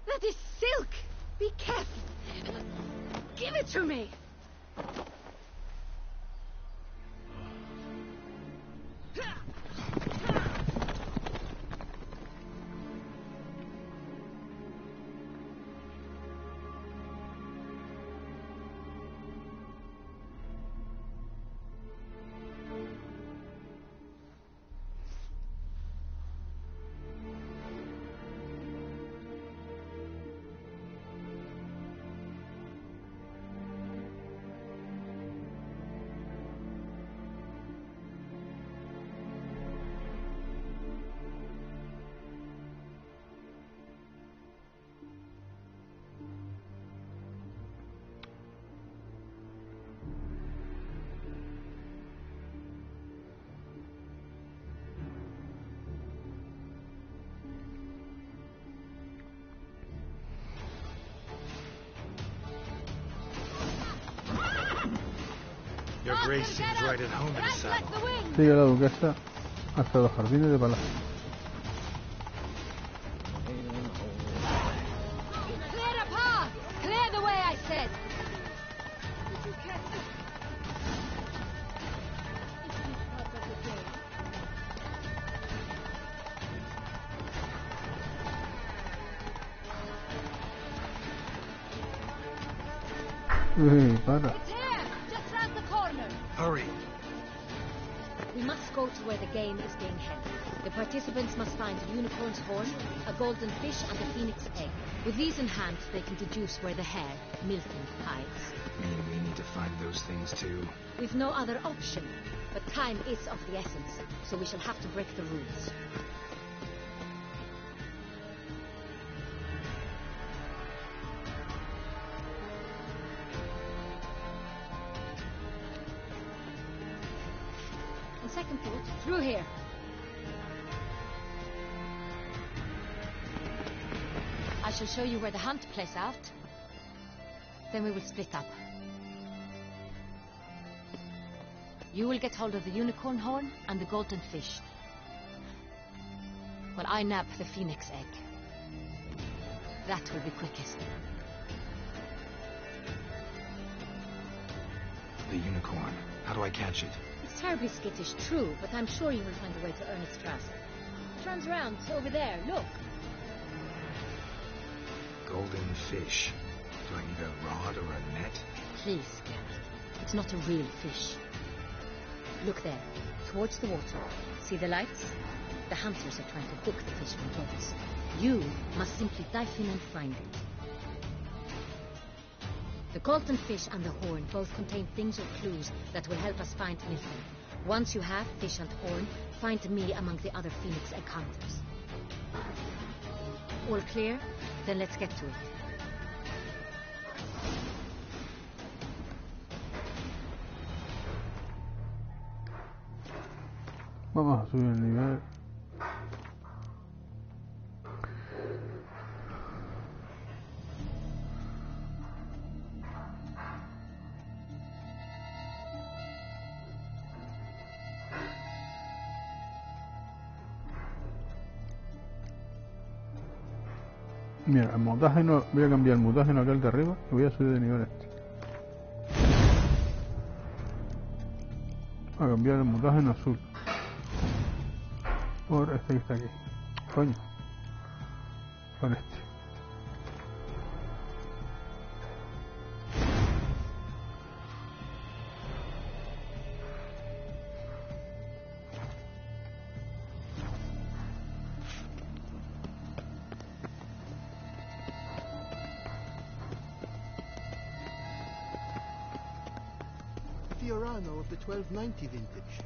That is silk! Be careful! Give it to me! Grace seems right at home in the saddle. Sigue la duquesa hasta los jardines de palacio. Clear a path! Clear the way, I said! Para. It's here! Just round the corner! Hurry! We must go to where the game is being held. The participants must find a unicorn's horn, a golden fish, and a phoenix egg. With these in hand, they can deduce where the hare, Milton, hides. Mean we need to find those things too? We've no other option. But time is of the essence, so we shall have to break the rules. On second thought, through here. I shall show you where the hunt plays out. Then we will split up. You will get hold of the unicorn horn and the golden fish, while I nab the phoenix egg. That will be quickest. The unicorn. How do I catch it? It's terribly skittish, true, but I'm sure you will find a way to earn its trust. It runs around over there, look. Golden fish. Do I need a rod or a net? Please, Gareth. It's not a real fish. Look there, towards the water. See the lights? The hunters are trying to hook the fish from boats. You must simply dive in and find it. The golden fish and the horn both contain things or clues that will help us find Milton. Once you have fish and horn, find me among the other phoenix egg hunters. All clear? Then let's get to it. Vamos a subir el nivel. Mira, el mutágeno, voy a cambiar el mutágeno aquel de arriba y voy a subir de nivel este. A cambiar el mutágeno azul por este que está aquí. Coño. Por este. Fiorano of the 1290 vintage.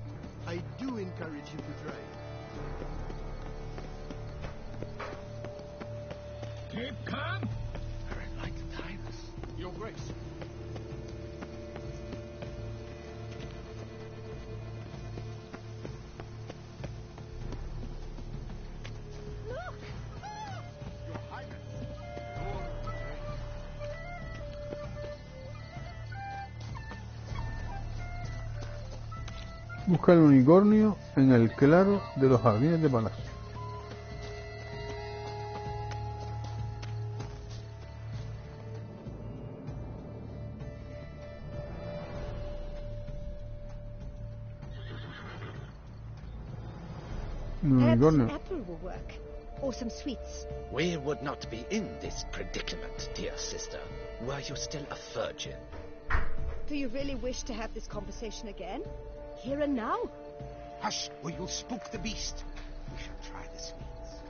I do encourage you to try it. Keep calm. I'd like to tie this. Your Grace. Look! Your Highness. Busca el unicornio en el claro de los jardines de palacio. Perhaps Unicornio. an apple will work. Or some sweets. We would not be in this predicament, dear sister, were you still a virgin. Do you really wish to have this conversation again? Here and now? Hush, or you'll spook the beast. We shall try the sweets.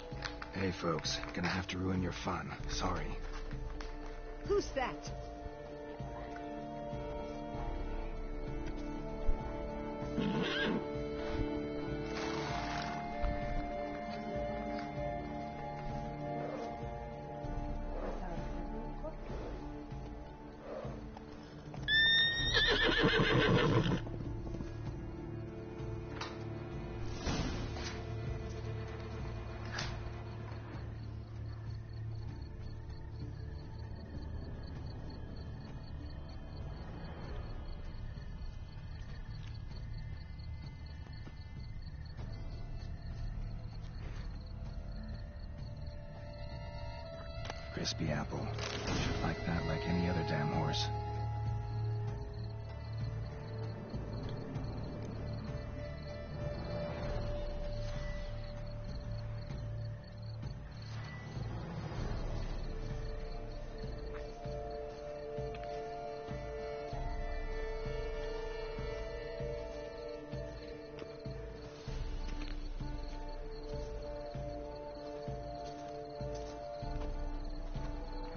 Hey, folks. Gonna have to ruin your fun. Sorry. Who's that? crispy apple. Should like that like any other damn horse.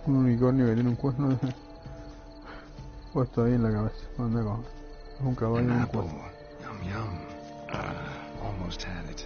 Un unicornio que tiene un cuerno puesto ahí en la cabeza. ¿Dónde coge? Es un caballo en un apple. cuerno. Yum yum. Almost had it.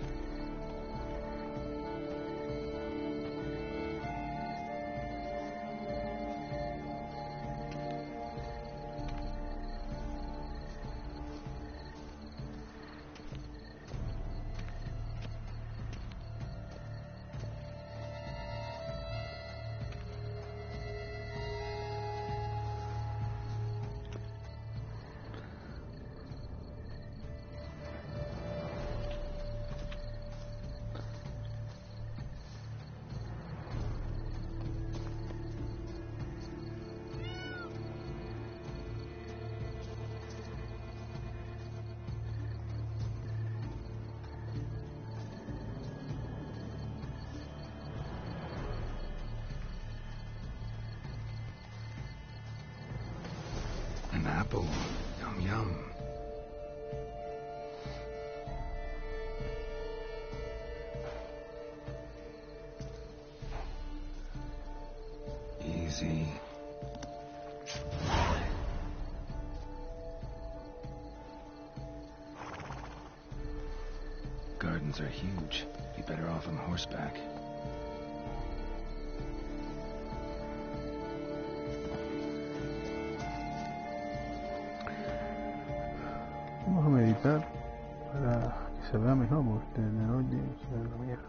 An apple. Yum yum. Easy. Gardens are huge. Be better off on horseback. Vamos a meditar para que se vea mejor, porque de noche se ve la mierda.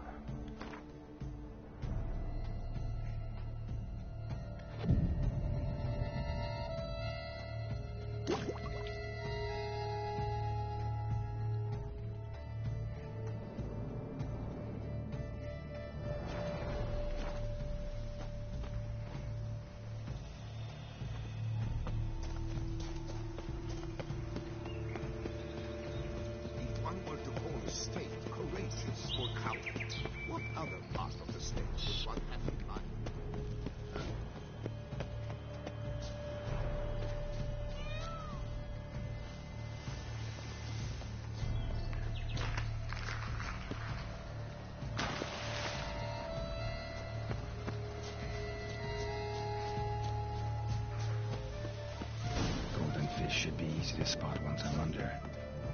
Should be easy to spot once I'm under.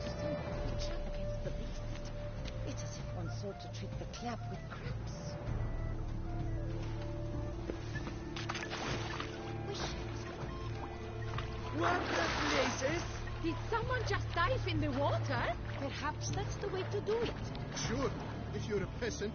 So much against the beast. It's as if one sought to treat the clap with crabs. What the blazes? Did someone just dive in the water? Perhaps that's the way to do it. Sure, if you're a peasant.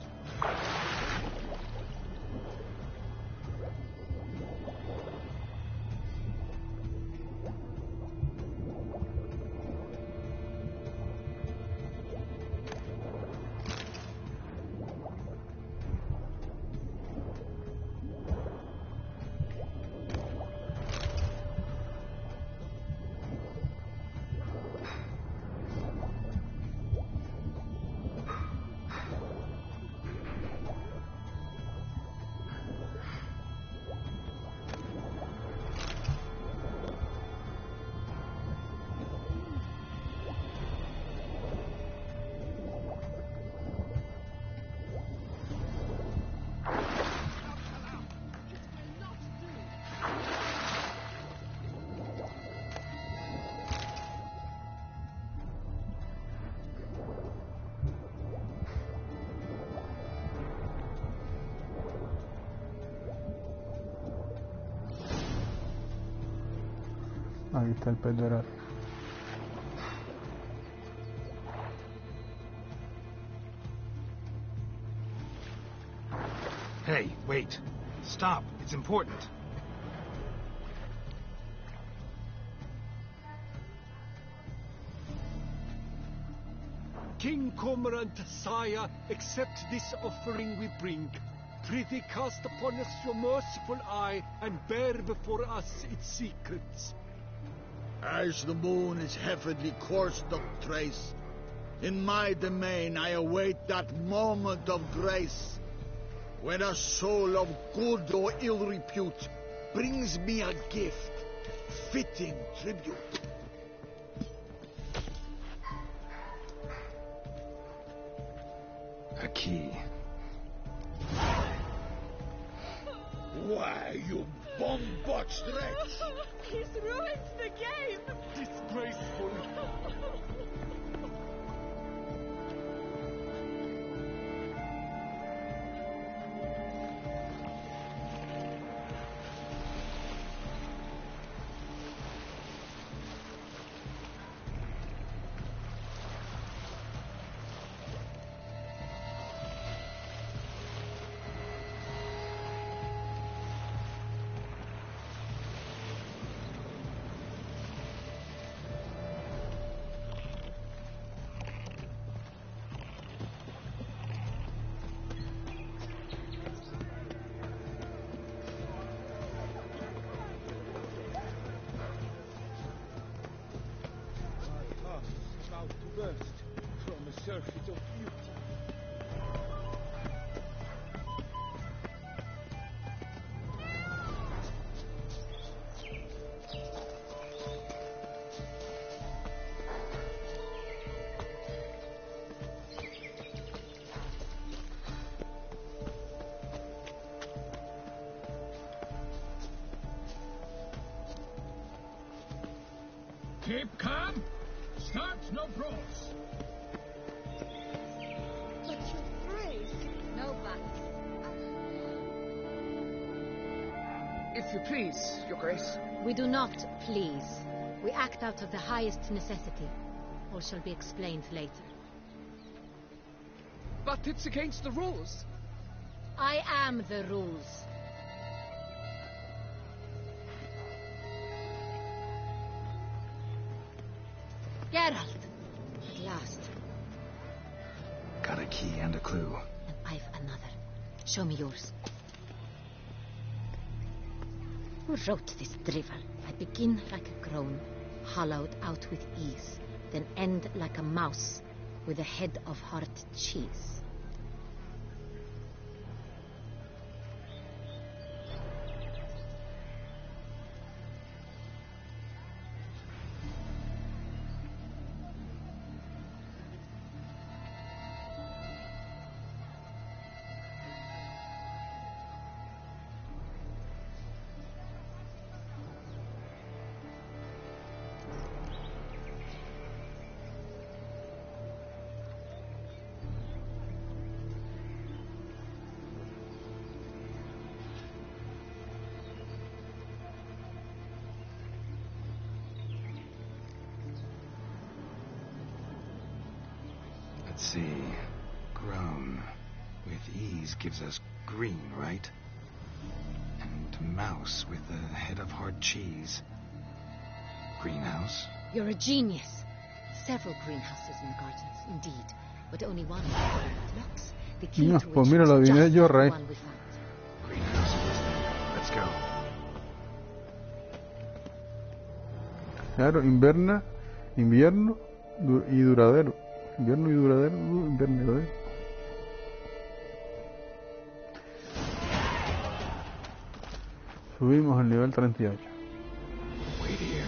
Ahí está el pez dorado. Hey, wait. Stop. It's important. King Cormorant, sire, accept this offering we bring. Prithee cast upon us your merciful eye, and bear before us its secrets. As the moon is heavenly course doth trace, in my domain I await that moment of grace, when a soul of good or ill repute brings me a gift, fitting tribute. A key. Why, you bomb-botched wretch! He's ruined the game! Disgraceful! From a surfeit of beauty. Keep calm. Start no brawls. But your grace. No buts. If you please, Your Grace. We do not please. We act out of the highest necessity. All shall be explained later. But it's against the rules. I am the rules. Geralt! At last. Got a key and a clue. And I've another. Show me yours. Who wrote this drivel? I begin like a groan, hollowed out with ease, then end like a mouse with a head of hard cheese. Let's see. Grown with ease gives us green, right? And mouse with the head of hard cheese. Greenhouse? You're a genius. Several greenhouses in the gardens, indeed, but only one that locks. The key No, to pues which mira, lo was adiviné just yo, the Ray. one we found. Greenhouse. Let's go. Claro, invierno y duradero. Invierno y duradero, invierno y duradero. Subimos al nivel 38. Wait here.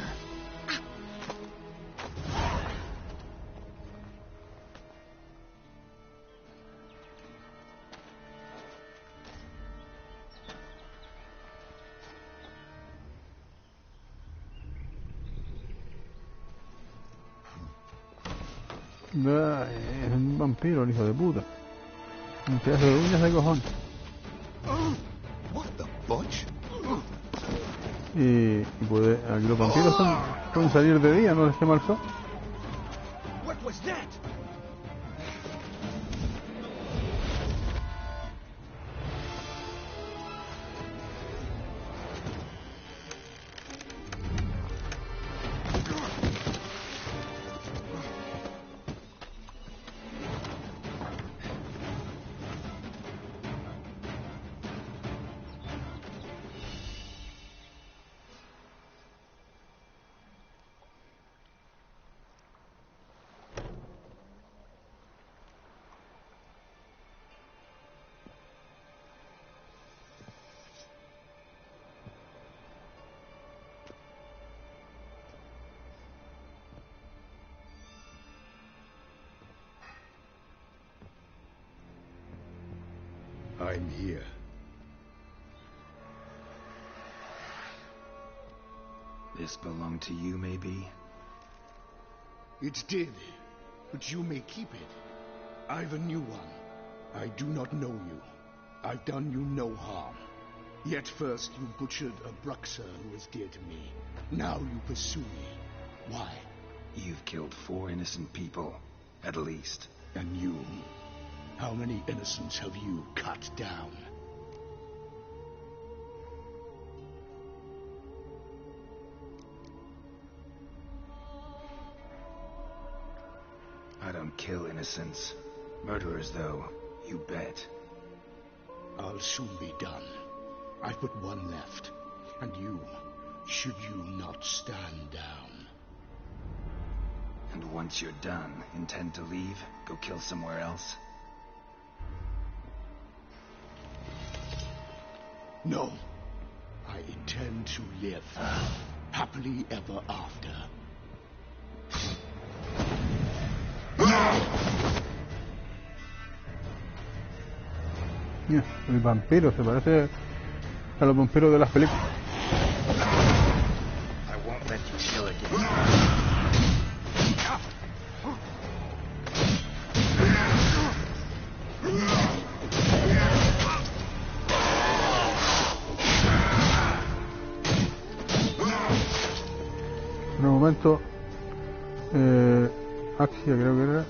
Es un vampiro, el hijo de puta. Un pedazo de uñas de cojón. What the butch? Y puede, aquí los vampiros pueden salir de día, no les quema el sol. What was that? I'm here. This belonged to you, maybe? It did, but you may keep it. I've a new one. I do not know you. I've done you no harm. Yet first you butchered a Bruxer who was dear to me. Now you pursue me. Why? You've killed 4 innocent people, at least. And you? How many innocents have you cut down? I don't kill innocents. Murderers, though, you bet. I'll soon be done. I've but one left. And you, should you not stand down. And once you're done, intend to leave? Go kill somewhere else? No. I intend to live. Happily ever after. El vampiro se parece a los vampiros de las películas. I won't let you kill again. En un momento, Axia creo que era.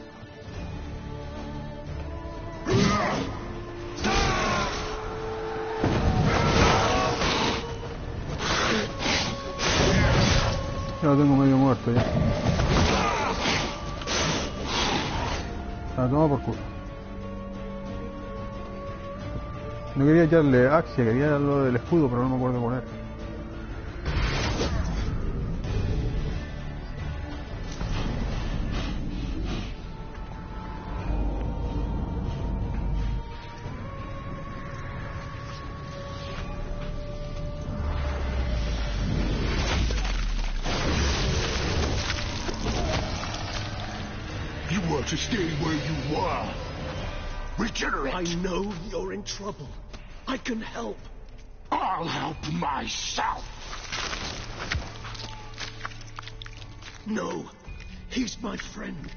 Ya lo tengo medio muerto ya. La toma por culo. No quería echarle Axia, quería lo del escudo, pero no me acuerdo poner. To stay where you were. Regenerate. I know you're in trouble. I can help. I'll help myself. No, he's my friend.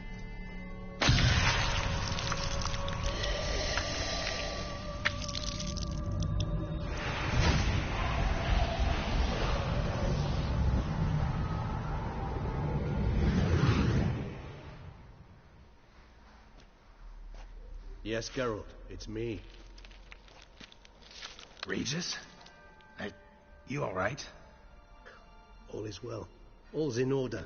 Yes, Geralt, it's me. Regis? You all right? All is well. All's in order.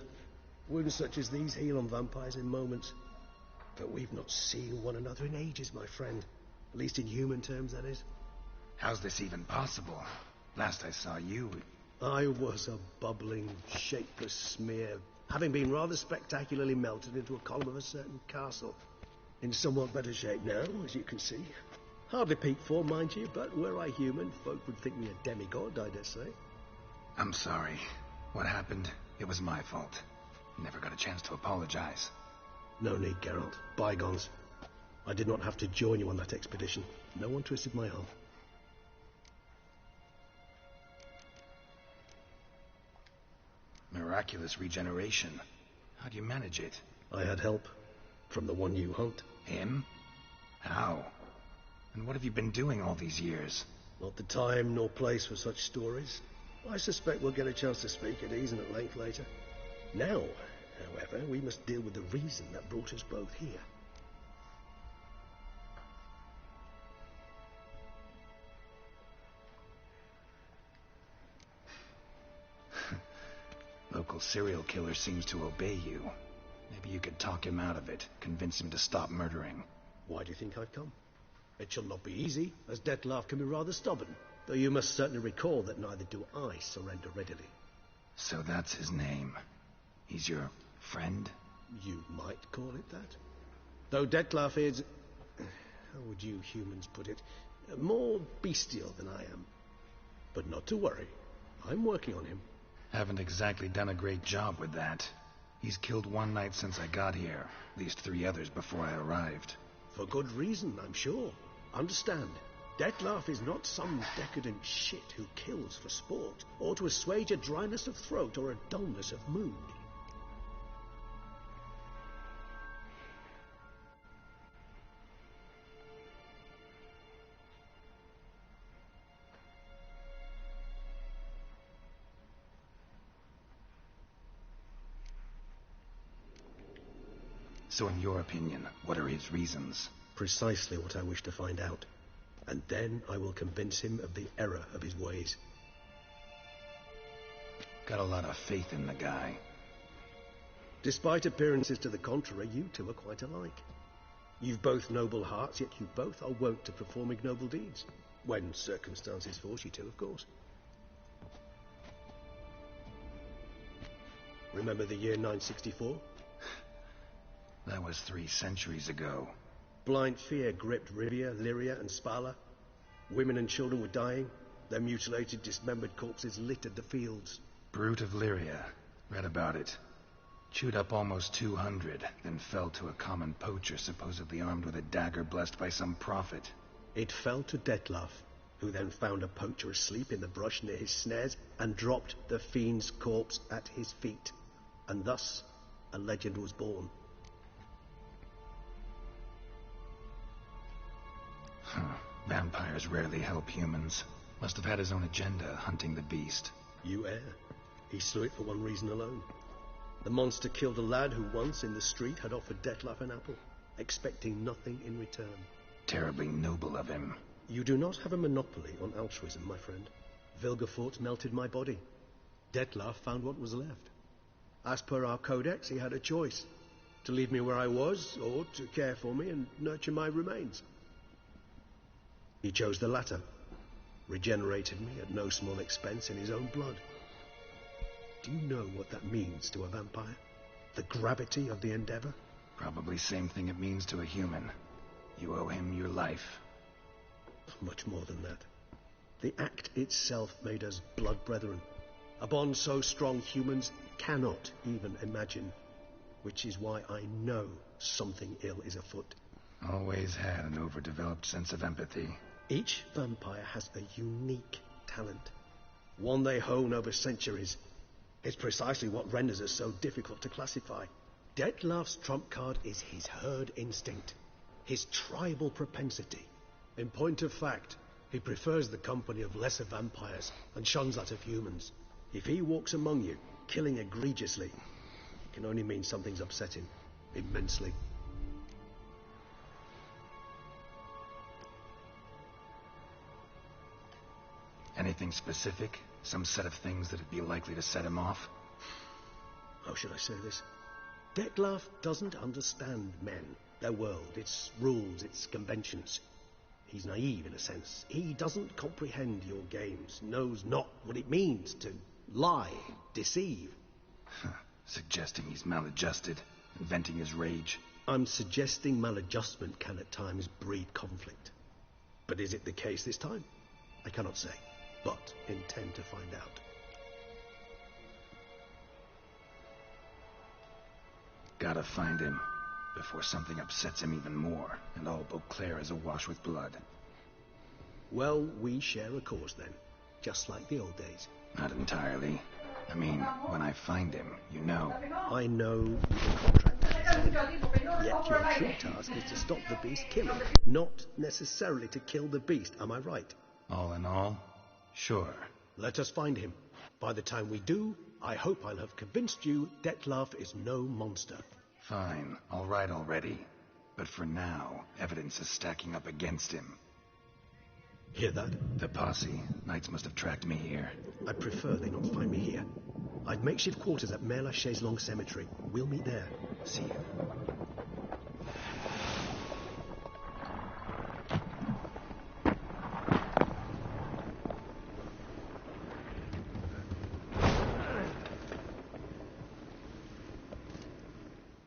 Wounds such as these heal on vampires in moments. But we've not seen one another in ages, my friend. At least in human terms, that is. How's this even possible? Last I saw you... I was a bubbling, shapeless smear, having been rather spectacularly melted into a column of a certain castle. In somewhat better shape now, as you can see. Hardly peak form, mind you, but were I human, folk would think me a demigod, I dare say. I'm sorry. What happened, it was my fault. Never got a chance to apologize. No need, Geralt. Bygones. I did not have to join you on that expedition. No one twisted my arm. Miraculous regeneration. How'd you manage it? I had help. From the one you hunt. Him? How? And what have you been doing all these years? Not the time nor place for such stories. I suspect we'll get a chance to speak at ease and at length later. Now, however, we must deal with the reason that brought us both here. Local serial killer seems to obey you. Maybe you could talk him out of it, convince him to stop murdering. Why do you think I've come? It shall not be easy, as Dettlaff can be rather stubborn. Though you must certainly recall that neither do I surrender readily. So that's his name. He's your friend? You might call it that. Though Dettlaff is... how would you humans put it? More bestial than I am. But not to worry. I'm working on him. Haven't exactly done a great job with that. He's killed one knight since I got here. At least 3 others before I arrived. For good reason, I'm sure. Understand, Dettlaff is not some decadent shit who kills for sport, or to assuage a dryness of throat or a dullness of mood. So in your opinion, what are his reasons? Precisely what I wish to find out. And then I will convince him of the error of his ways. Got a lot of faith in the guy. Despite appearances to the contrary, you two are quite alike. You've both noble hearts, yet you both are wont to perform ignoble deeds. When circumstances force you to, of course. Remember the year 964? That was 3 centuries ago. Blind fear gripped Rivia, Lyria, and Spala. Women and children were dying. Their mutilated, dismembered corpses littered the fields. Brute of Lyria. Read about it. Chewed up almost 200, then fell to a common poacher supposedly armed with a dagger blessed by some prophet. It fell to Dettlaff, who then found a poacher asleep in the brush near his snares and dropped the fiend's corpse at his feet. And thus, a legend was born. Vampires rarely help humans. Must have had his own agenda, hunting the beast. You err. He slew it for one reason alone. The monster killed a lad who once, in the street, had offered Dettlaff an apple, expecting nothing in return. Terribly noble of him. You do not have a monopoly on altruism, my friend. Vilgefortz melted my body. Dettlaff found what was left. As per our codex, he had a choice. To leave me where I was, or to care for me and nurture my remains. He chose the latter, regenerated me at no small expense in his own blood. Do you know what that means to a vampire? The gravity of the endeavor? Probably same thing it means to a human. You owe him your life. Much more than that. The act itself made us blood brethren. A bond so strong humans cannot even imagine. Which is why I know something ill is afoot. Always had an overdeveloped sense of empathy. Each vampire has a unique talent. One they hone over centuries. It's precisely what renders us so difficult to classify. Dettlaff's trump card is his herd instinct. His tribal propensity. In point of fact, he prefers the company of lesser vampires and shuns that of humans. If he walks among you, killing egregiously, it can only mean something's upset him immensely. Anything specific? Some set of things that'd be likely to set him off? How should I say this? Dettlaff doesn't understand men, their world, its rules, its conventions. He's naive in a sense. He doesn't comprehend your games, knows not what it means to lie, deceive. Suggesting he's maladjusted, inventing his rage. I'm suggesting maladjustment can at times breed conflict. But is it the case this time? I cannot say, but intend to find out. Gotta find him, before something upsets him even more, and all Beauclair is awash with blood. Well, we share a cause then, just like the old days. Not entirely. I mean, when I find him, you know. I know you contract. Yet your true task is to stop the beast killing, not necessarily to kill the beast, am I right? All in all, sure. Let us find him. By the time we do, I hope I'll have convinced you Dettlaff is no monster. Fine, all right already. But for now, evidence is stacking up against him. Hear that? The posse. Knights must have tracked me here. I prefer they not find me here. I've makeshift quarters at Mère Lachaise Long Cemetery. We'll meet there. See you.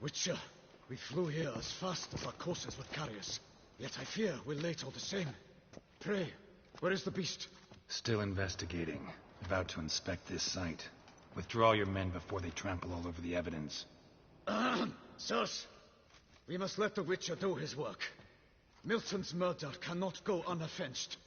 Witcher, we flew here as fast as our courses would carry us. Yet I fear we're late all the same. Pray, where is the beast? Still investigating. About to inspect this site. Withdraw your men before they trample all over the evidence. Sirs, we must let the Witcher do his work. Milton's murder cannot go unavenged.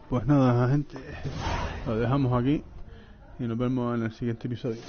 Pues nada, gente, lo dejamos aquí y nos vemos en el siguiente episodio.